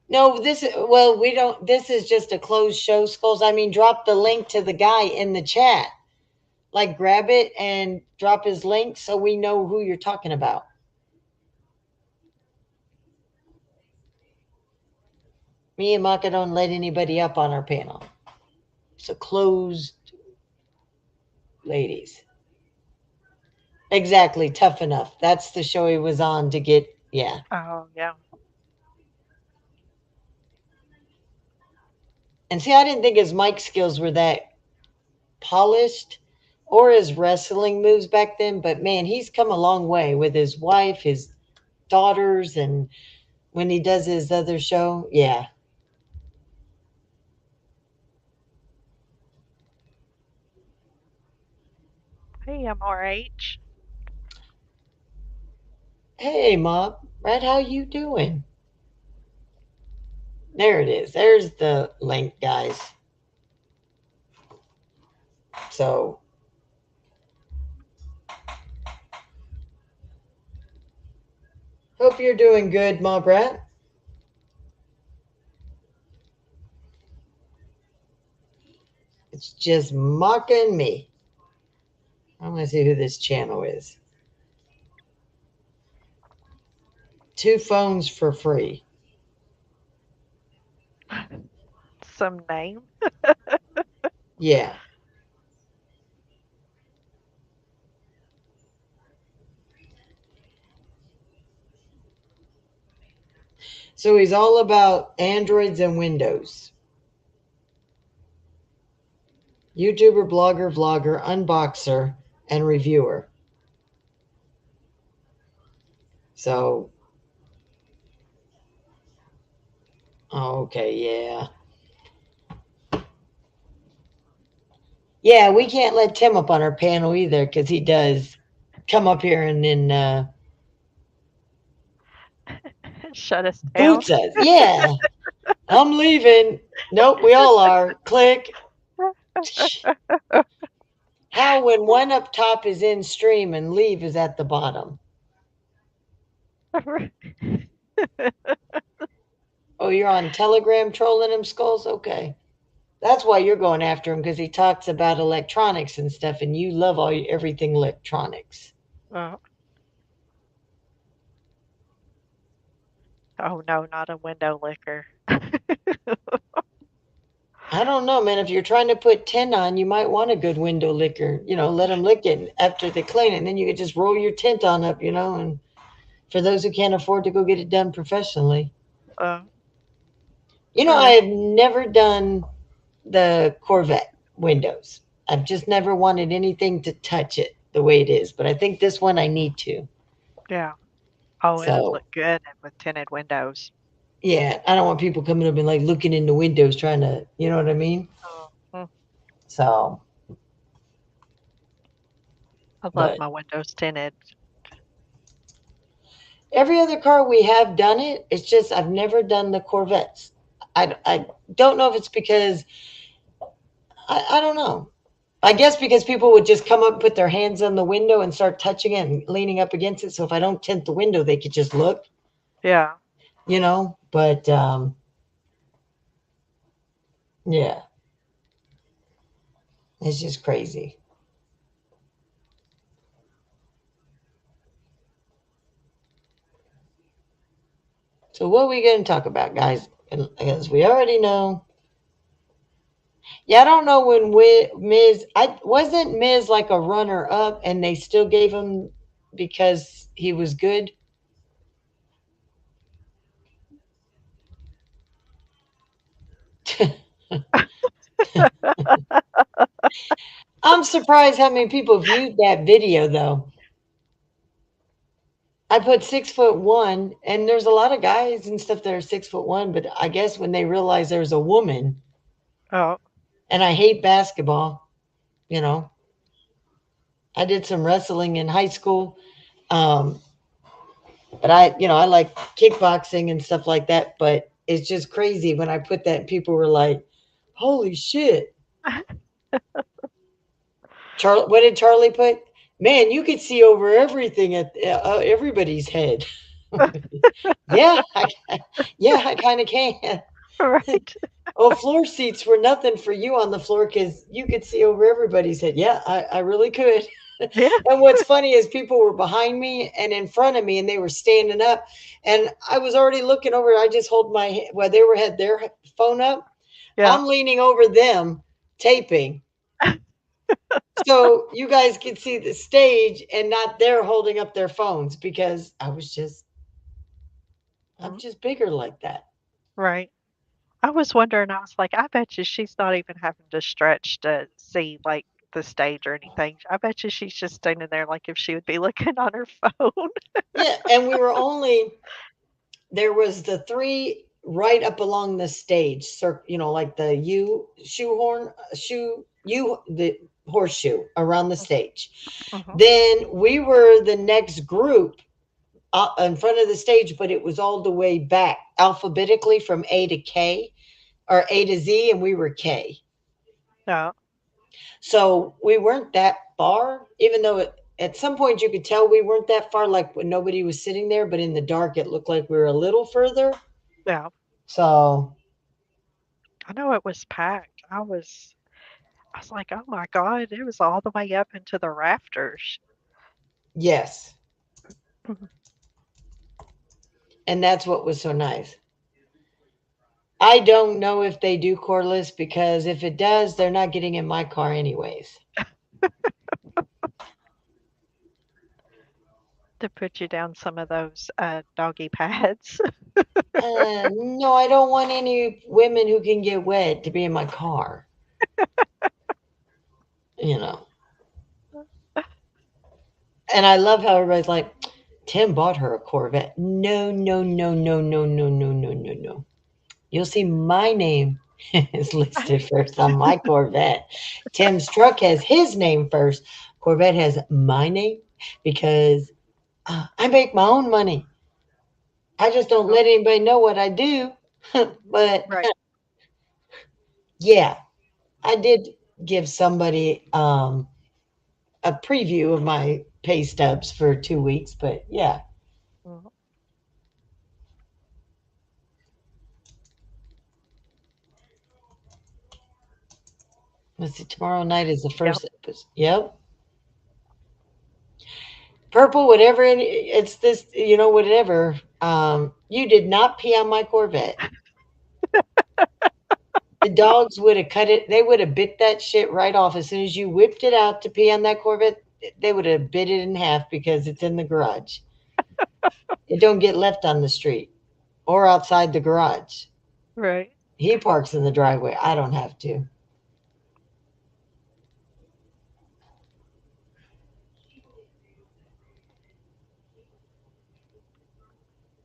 No, well, we don't, this is just a closed show, Skulls. I mean, drop the link to the guy in the chat. Like, grab it and drop his link so we know who you're talking about. Me and Maka don't let anybody up on our panel. It's a closed, ladies. Exactly, tough enough. That's the show he was on to get, yeah. Oh yeah. And see, I didn't think his mic skills were that polished or his wrestling moves back then, but man, he's come a long way with his wife, his daughters, and when he does his other show, yeah. Hey, MRH. Hey, Mom, Brad, how you doing? There it is. There's the link, guys. So, hope you're doing good, Ma Brat. It's just mocking me. I want to see who this channel is. Two phones for free. Some name. Yeah. So he's all about Androids and Windows. YouTuber, blogger, vlogger, unboxer, and reviewer. So, okay, yeah. Yeah, we can't let Tim up on our panel either because he does come up here and then Shut us down. boots us. Yeah, I'm leaving. Nope, we all are. Click. How when one up top is in stream and leave is at the bottom? Oh, you're on Telegram trolling them skulls? Okay. That's why you're going after him because he talks about electronics and stuff, and you love everything electronics. Oh, oh no, not a window licker. I don't know, man. If you're trying to put 10 on, you might want a good window licker. Let them lick it after they clean it. And then you could just roll your tint on up, and for those who can't afford to go get it done professionally. Uh, I true. have never done the Corvette windows. I've just never wanted anything to touch it the way it is. But I think this one I need to. Yeah. Oh, it'd So, look good with tinted windows. yeah, I don't want people coming up and like looking in the windows trying to, you know what I mean? Oh, mm, So, I love but my windows tinted. every other car we have done it. It's just I've never done the Corvettes. I don't know if it's because I don't know. I guess because people would just come up, put their hands on the window, and start touching it and leaning up against it. So if I don't tint the window, they could just look, Yeah. But yeah, it's just crazy. So what are we going to talk about, guys? As we already know, yeah, I don't know when Miz. I wasn't Miz like a runner up, and they still gave him because he was good. I'm surprised how many people viewed that video, though. I put 6'1", and there's a lot of guys and stuff that are 6'1", but I guess when they realize there's a woman, Oh, and I hate basketball, you know, I did some wrestling in high school, um, but I like kickboxing and stuff like that. But it's just crazy when I put that, people were like, "Holy shit!" Charlie, what did Charlie put? Man, you could see over everything at everybody's head. Yeah, yeah, I kind of can. right. Oh, floor seats were nothing for you on the floor because you could see over everybody's head. Yeah, I really could. Yeah. And what's funny is people were behind me and in front of me, and they were standing up, and I was already looking over. I just hold my well, they were had their phone up. Yeah. I'm leaning over them, taping, so you guys could see the stage and not they're holding up their phones because I'm Mm, just bigger like that. right. I was wondering, I was like, I bet you she's not even having to stretch to see like the stage or anything. I bet you she's just standing there like if she would be looking on her phone. Yeah, and we were only there was the three right up along the stage, like the the horseshoe around the stage. Hmm. Then we were the next group in front of the stage, but it was all the way back alphabetically from A to K or A to Z, and we were K. Yeah. So we weren't that far, even though at some point you could tell we weren't that far, like when nobody was sitting there, but in the dark it looked like we were a little further. Yeah. So I know it was packed. I was like, oh my God, it was all the way up into the rafters. yes, Mhm. and that's what was so nice. I don't know if they do cordless because if it does, they're not getting in my car anyways. To put you down some of those doggy pads. No, I don't want any women who can get wet to be in my car. You know, and I love how everybody's like, Tim bought her a Corvette. No, no, no, no, no, no, no, no, no, no. You'll see my name is listed first on my Corvette. Tim's truck has his name first. Corvette has my name because I make my own money. I just don't Oh, let anybody know what I do. But right. yeah, I did give somebody. a preview of my pay stubs for 2 weeks, but yeah. Mhm. Let's see, tomorrow night is the Yep. first episode. Yep. Purple, whatever it's this, whatever. You did not pee on my Corvette. The dogs would have cut it. They would have bit that shit right off as soon as you whipped it out to pee on that Corvette. They would have bit it in half because it's in the garage. It don't get left on the street or outside the garage. Right. He parks in the driveway. I don't have to.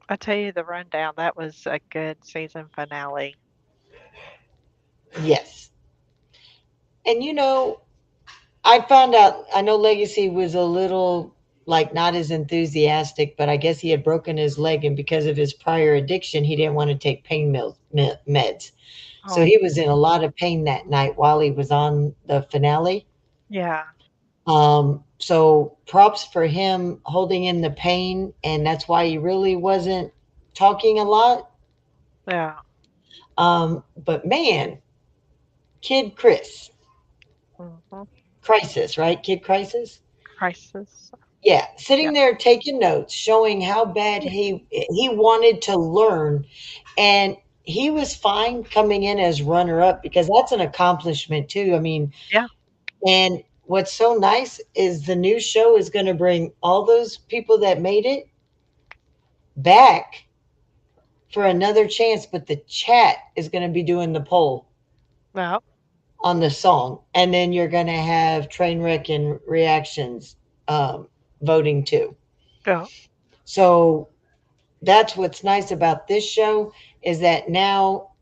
I tell you the rundown. That was a good season finale. Yes. And I found out, I know Legacy was a little like not as enthusiastic, but I guess he had broken his leg, and because of his prior addiction, he didn't want to take meds. So Oh, he was in a lot of pain that night while he was on the finale. yeah. So props for him holding in the pain, and that's why he really wasn't talking a lot. Yeah. But man, Kid Chris, Hmm. Crisis, right? Kid Crisis. Crisis. Yeah, Yeah. sitting there taking notes, showing how bad he wanted to learn, and he was fine coming in as runner up because that's an accomplishment too. I mean, Yeah. and what's so nice is the new show is going to bring all those people that made it back for another chance, but the chat is going to be doing the poll Yeah. on the song, and then you're going to have Trainwreck and Reactions um, voting too. Yeah. So that's what's nice about this show is that now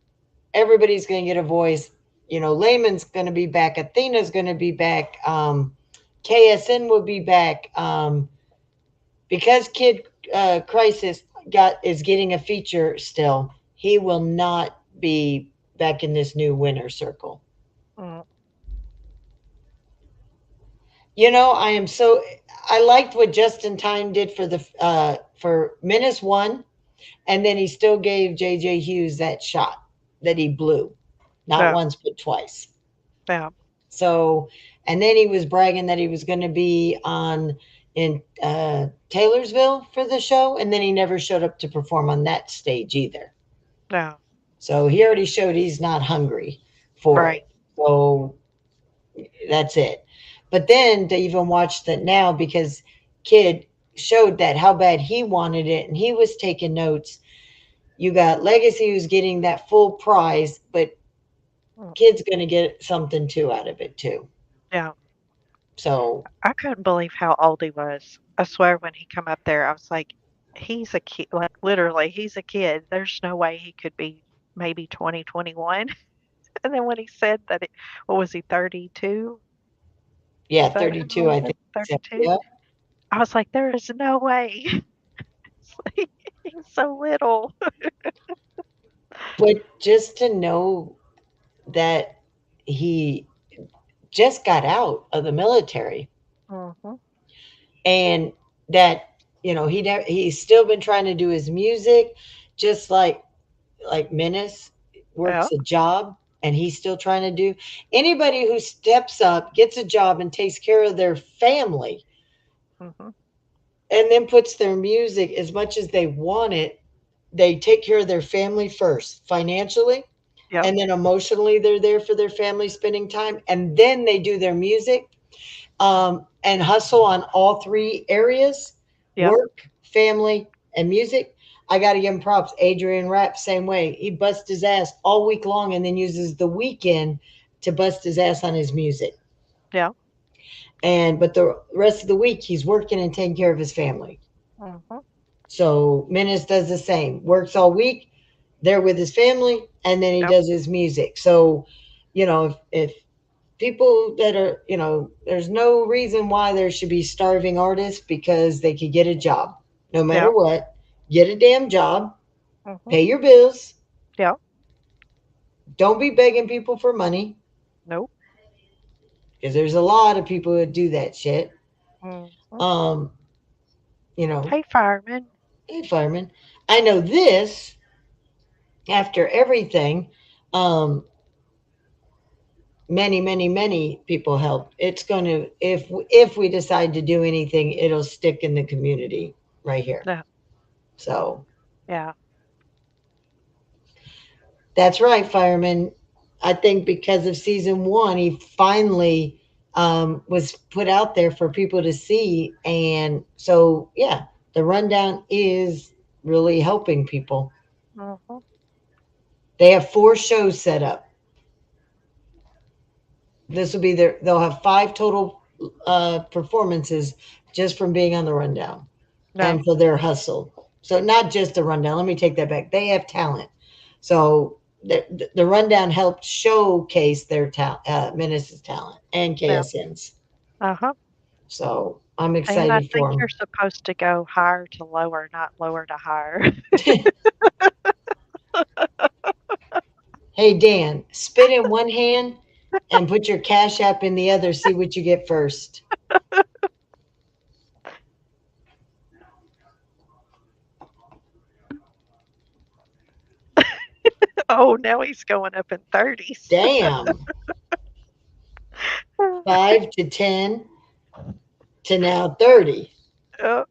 everybody's going to get a voice. Layman's going to be back. Athena's going to be back. KSN will be back. Because Kid Crisis is getting a feature still. He will not be back in this new winner circle. Mm. I am so I liked what Justin Time did for Menace One, and then he still gave JJ Hughes that shot that he blew, not Yeah. once but twice. Yeah. So, and then he was bragging that he was going to be on in Taylorsville for the show, and then he never showed up to perform on that stage either. Yeah. So he already showed he's not hungry for Right. it. So that's it. But then to even watch that now because Kid showed that how bad he wanted it and he was taking notes. You got Legacy who's getting that full prize, but Mm. Kid's going to get something too out of it too. Yeah. So I couldn't believe how old he was. I swear when he come up there, I was like, he's a kid. Like literally, he's a kid. There's no way he could be maybe 20, 21. And then when he said that what was he, 32? yeah, Is that how 32, old I he is? think. So, 32? yeah. I was like, there is no way. It's like, he's so little. But just to know that he just got out of the military Hmm. and that he's still been trying to do his music just like Menace Yeah. works a job and he's still trying to do. Anybody who steps up, gets a job and takes care of their family Hmm. and then puts their music as much as they want it, they take care of their family first financially, Yep. and then emotionally they're there for their family spending time, and then they do their music, and hustle on all three areas: Yep. work, family, and music. I got to give him props. Adrian Rapp, same way. He busts his ass all week long and then uses the weekend to bust his ass on his music. Yeah. But the rest of the week, he's working and taking care of his family. Hmm. So Menace does the same. Works all week, there with his family, and then he Yep. does his music. So, if people that are, there's no reason why there should be starving artists because they could get a job no matter Yep. what. Get a damn job, Hmm. pay your bills, Yep. don't be begging people for money. Nope. because there's a lot of people who do that shit. Mhm. Um, you know, Hey, fireman. hey fireman, I know this after everything. Um, many people help. It's going to, if we decide to do anything, it'll stick in the community right here. Yeah, So yeah. that's right, fireman. I think because of season one, he finally was put out there for people to see. And so, yeah, the rundown is really helping people. Mhm. They have 4 shows set up. This will be they'll have 5 total performances just from being on the rundown No, and for their hustle. So, not just the rundown. Let me take that back. They have talent. So, the rundown helped showcase their talent, Menace's talent and yeah. KSN's. Uh-huh. So, I'm And I excited think for you're supposed to go higher to lower, not lower to higher. them. Hey, Dan, spit in one hand and put your Cash App in the other. See what you get first. Oh, now he's going up in 30s. Damn. 5 to 10 to now 30. Oh,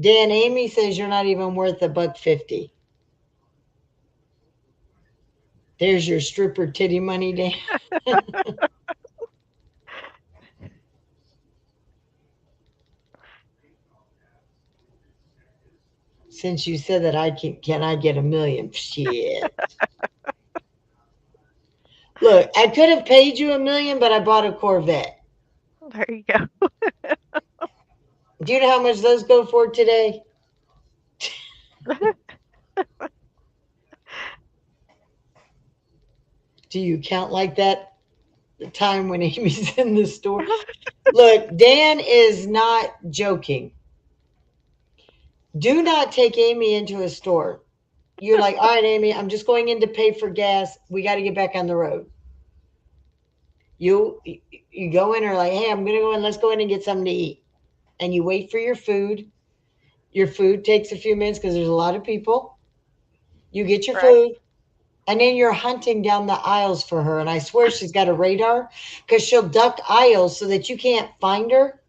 Dan, Amy says you're not even worth $1.50. There's your stripper titty money, Dan. Since you said that, can I get 1 million? Shit. Look, I could have paid you 1 million, but I bought a Corvette. there you go. Do you know how much those go for today? Do you count like that? The time when Amy's in the store. Look, Dan is not joking. Do not take Amy into a store. You're like, all right, Amy, I'm just going in to pay for gas. We got to get back on the road. You you go in or like, hey, I'm gonna go in. Let's go in and get something to eat. And you wait for your food. Your food takes a few minutes because there's a lot of people. You get your Right. food, and then you're hunting down the aisles for her. And I swear she's got a radar because she'll duck aisles so that you can't find her.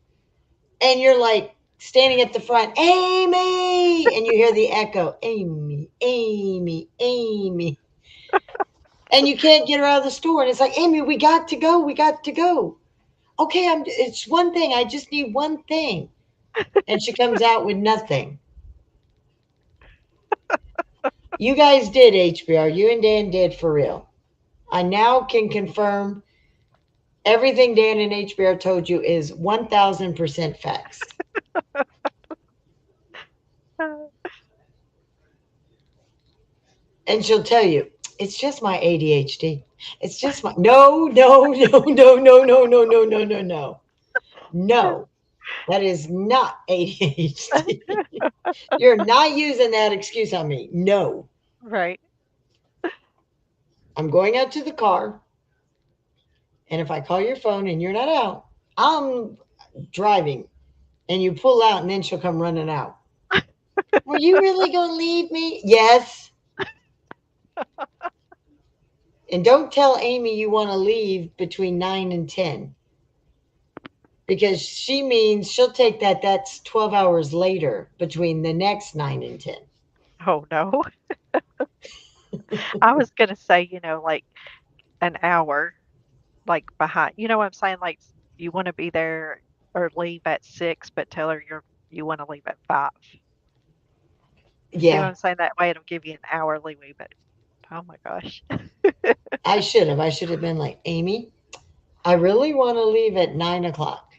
And you're like standing at the front, Amy, and you hear the echo, Amy, Amy, Amy, and you can't get her out of the store. And it's like, Amy, we got to go, we got to go. Okay, it's one thing. I just need one thing. And she comes out with nothing. You guys did HBR. You and Dan did for real. I now can confirm everything Dan and HBR told you is 1000% facts. And she'll tell you, it's just my ADHD. It's just my no. No, that is not ADHD. You're not using that excuse on me. No. Right. I'm going out to the car, and if I call your phone and you're not out, I'm driving, and you pull out, and then she'll come running out. Were you really going to leave me? Yes. And don't tell Amy you want to leave between 9 and 10 because she means she'll take that's 12 hours later between the next 9 and 10. Oh, no. I was gonna say, like an hour, like behind. You know what I'm saying? Like you want to be there or leave at 6, but tell her you want to leave at 5. You see what Yeah, I'm saying? That way it'll give you an hour leeway. But oh my gosh. I should have. I should have been like, Amy, I really want to leave at 9 o'clock.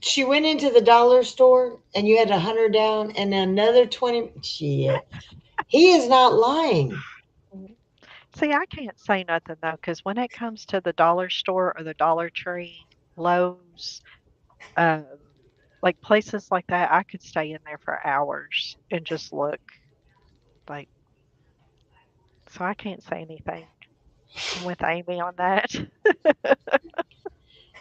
She went into the dollar store and you had 100 down and another 20. Shit. He is not lying. Mm. See, I can't say nothing though, because when it comes to the dollar store or the Dollar Tree, Lowe's, um, Like places like that, I could stay in there for hours and just look like, so I can't say anything. I'm with Amy on that.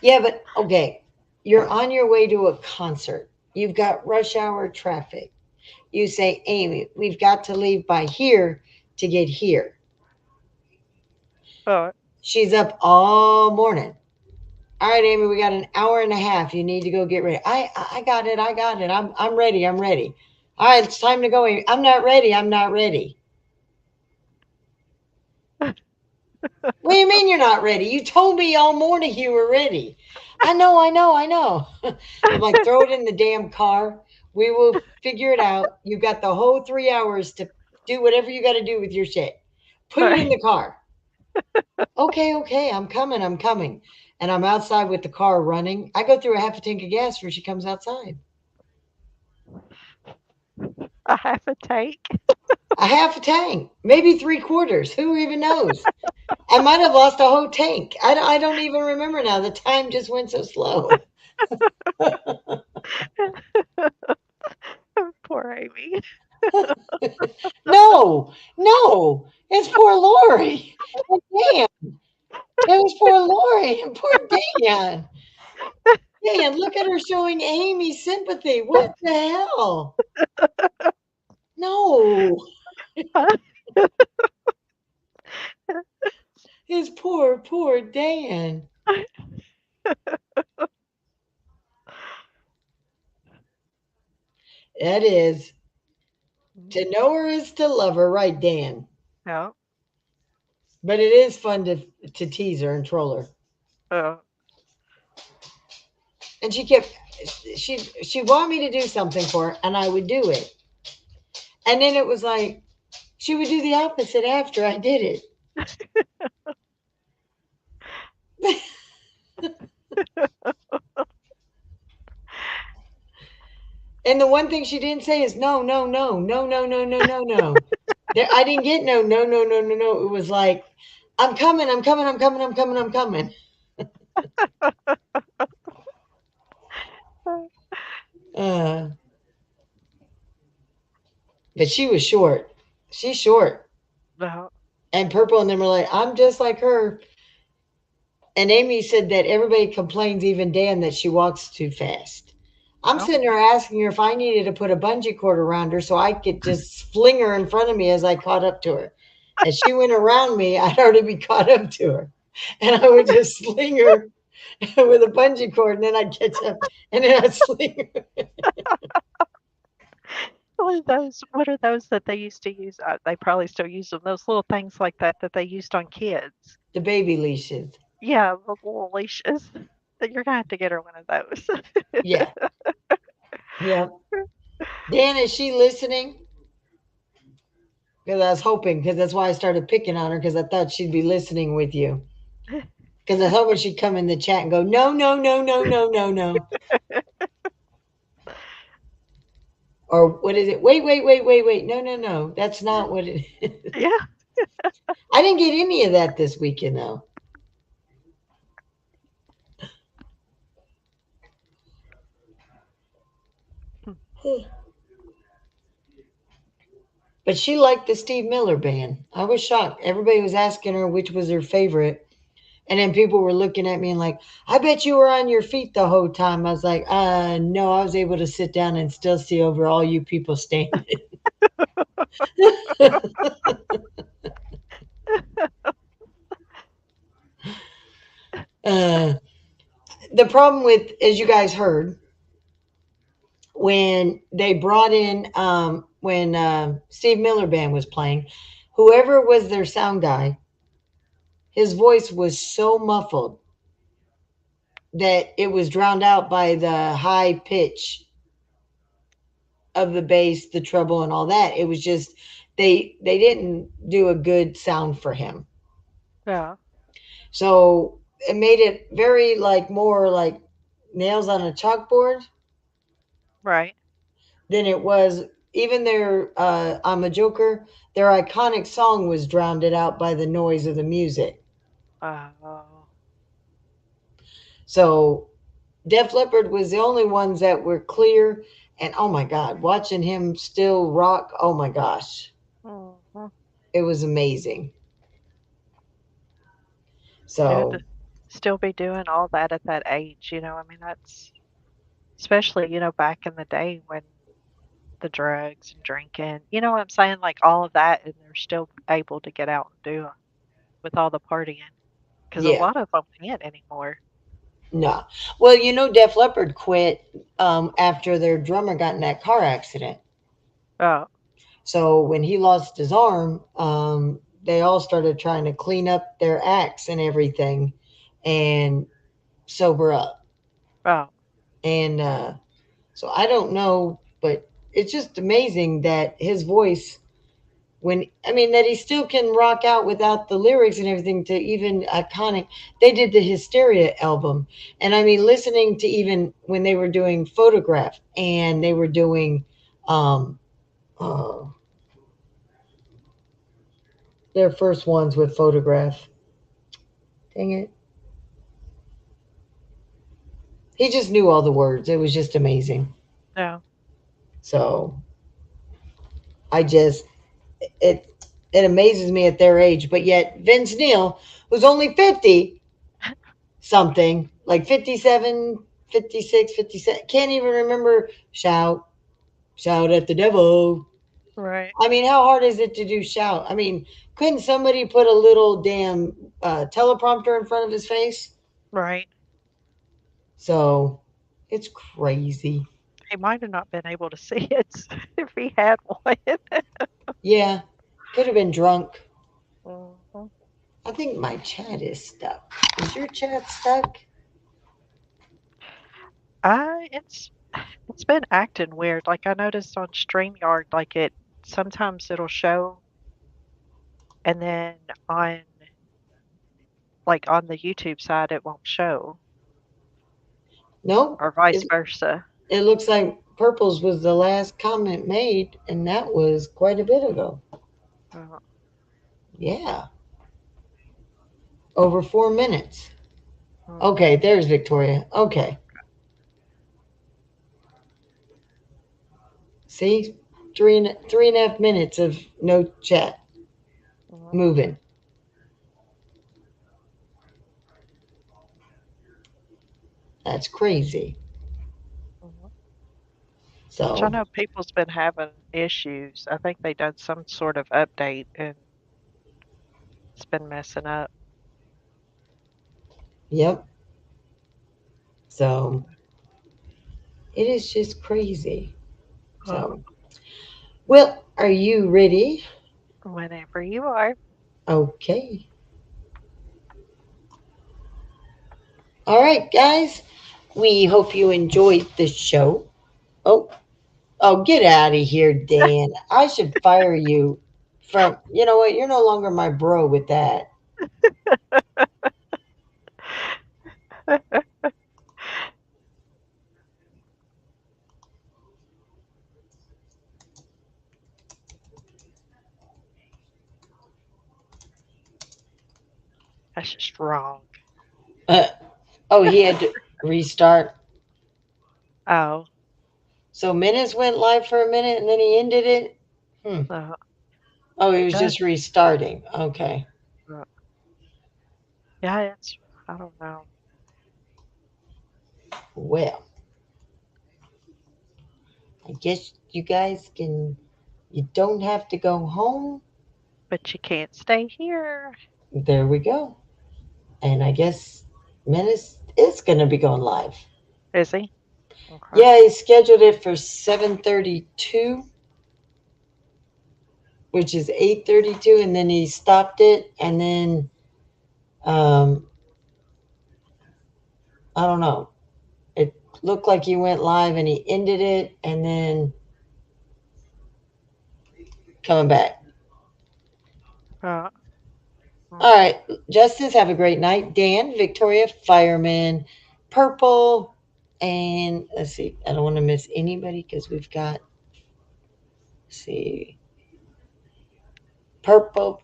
Yeah, but okay, you're on your way to a concert. You've got rush hour traffic. You say, Amy, we've got to leave by here to get here. Oh, She's up all morning. All right, Amy, we got an hour and a half. You need to go get ready. I got it. I got it. I'm ready. I'm ready. All right, it's time to go. Amy. I'm not ready. I'm not ready. What do you mean you're not ready? You told me all morning you were ready. I know, I know, I know. I'm like, throw it in the damn car. We will figure it out. You got the whole 3 hours to do whatever you got to do with your shit. Put it in right. the car. Okay, okay, I'm coming, I'm coming. And I'm outside with the car running. I go through a half a tank of gas before she comes outside. A half a tank. A half a tank, maybe three quarters. Who even knows? I might have lost a whole tank. I don't even remember now. The time just went so slow. Poor Amy. No, no, it's poor Lori. Damn, it was poor Lori and poor Dan. Dan, look at her showing Amy sympathy. What the hell? No, it's poor, poor Dan. That is, to know her is to love her, right, Dan? Yeah. But it is fun to tease her and troll her. Oh, And she kept she wanted me to do something for her, and I would do it. And then it was like she would do the opposite after I did it. And the one thing she didn't say is no, no, no, no, no, no, no, no, no. There, I didn't get no, no, no, no, no, no. It was like, I'm coming, I'm coming, I'm coming, I'm coming, I'm coming. Uh, but she was short. She's short no. and purple, and then we're like, I'm just like her. And Amy said that everybody complains, even Dan, that she walks too fast. I'm Well, sitting there asking her if I needed to put a bungee cord around her so I could just fling her in front of me as I caught up to her. As she went around me, I'd already be caught up to her. And I would just sling her with a bungee cord, and then I'd catch up, and then I'd sling her. what are those that they used to use? They probably still use them. Those little things like that that they used on kids. The baby leashes. Yeah, the little leashes. That you're gonna have to get her one of those. Yeah. Yeah. Dan, is she listening? Because I was hoping, because that's why I started picking on her, because I thought she'd be listening with you. Because I was hoping she'd come in the chat and go, no, no, no, no, no, no, no. Or what is it? Wait, wait, wait, wait, wait. No, no, no. That's not what it is. Yeah. I didn't get any of that this weekend, though. But she liked the Steve Miller band. I was shocked. Everybody was asking her which was her favorite. And then people were looking at me and like, I bet you were on your feet the whole time. I was like, no, I was able to sit down and still see over all you people standing. uh, the problem with, as you guys heard, when they brought in, when Steve Miller Band was playing, whoever was their sound guy, his voice was so muffled that it was drowned out by the high pitch of the bass, the treble, and all that. It was just they didn't do a good sound for him, Yeah. so it made it very like more like nails on a chalkboard Right. than it was. Even their I'm a Joker, their iconic song was drowned it out by the noise of the music. Oh. So Def Leppard was the only ones that were clear. And oh my God, watching him still rock, oh my gosh, Mhm. it was amazing. Yeah, So, to still be doing all that at that age, I mean, that's especially, back in the day when the drugs and drinking, you know what I'm saying? Like all of that, and they're still able to get out and do it with all the partying because a yeah, lot of them can't anymore. no. Well, Def Leppard quit after their drummer got in that car accident. Oh, So when he lost his arm, they all started trying to clean up their acts and everything and sober up. oh, And so I don't know, but it's just amazing that his voice, I mean, that he still can rock out without the lyrics and everything to even iconic. They did the Hysteria album. And I mean, listening to even when they were doing Photograph and they were doing, um, uh, their first ones with Photograph. Dang it. He just knew all the words. It was just amazing. yeah, So I just it it amazes me at their age, but yet Vince Neil, who's only 50 something, like 57, 56, 57, can't even remember shout at the devil. right, I mean, how hard is it to do shout? I mean, couldn't somebody put a little damn teleprompter in front of his face? right. So it's crazy. He might have not been able to see it if he had one. Yeah, could have been drunk. Mhm. I think my chat is stuck. Is your chat stuck? It's been acting weird. Like I noticed on StreamYard, like it sometimes it'll show, and then on on the YouTube side it won't show, Nope. or vice It, versa. it looks like Purple's was the last comment made, and that was quite a bit ago. Uh, Yeah, over 4 minutes. mhm. Okay, there's Victoria. Okay, see, three and a half minutes of no chat Mhm. moving. That's crazy. Mhm. Which I So, know people's been having issues. I think they done some sort of update and it's been messing up. yep. So it is just crazy. Uh, So, well, are you ready? Whenever you are. Okay. All right, guys. We hope you enjoyed the show. Oh, oh, get out of here, Dan. I should fire you from, you know what? You're no longer my bro with that. That's just wrong. Uh, oh, he had to restart. Oh, So minutes went live for a minute and then he ended it. Hmm. uh, Oh, he was yeah, just restarting. Okay. uh, yeah, I don't know, Well, I guess you guys can, you don't have to go home. but you can't stay here. There we go. And I guess Menace is going to be going live. Is he? Okay. Yeah, he scheduled it for 7:32, which is 8:32, and then he stopped it, and then um, I don't know. It looked like he went live and he ended it, and then coming back. Uh, All mm, right, Justice, have a great night. Dan, Victoria, Fireman, Purple, and let's see. I don't want to miss anybody because we've got, let's see, Purple.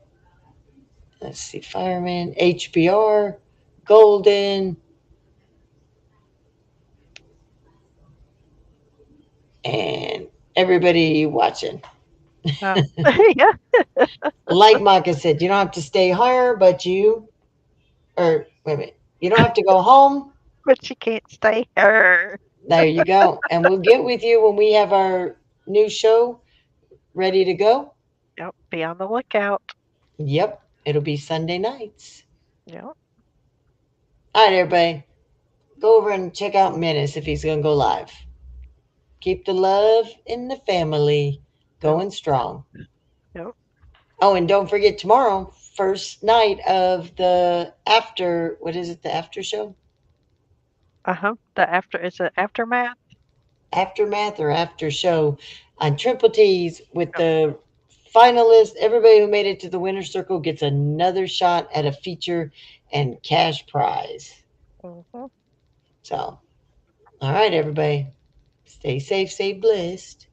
Let's see, Fireman, HBR, Golden, and everybody watching. Oh, yeah, Like Micah said, you don't have to stay higher, but or wait a minute, you don't have to go home. but you can't stay here. There you go. And we'll get with you when we have our new show ready to go. Yep, be on the lookout. Yep, it'll be Sunday nights. Yep, All right, everybody, go over and check out Menace if he's going to go live. Keep the love in the family yep, going strong. yep. Oh, and don't forget tomorrow, first night of the after, what is it, the after show? The after is it aftermath? Aftermath or after show on Triple T's with Yep. the finalists. Everybody who made it to the winner's circle gets another shot at a feature and cash prize. Mhm. So, all right, everybody, stay safe, stay blessed.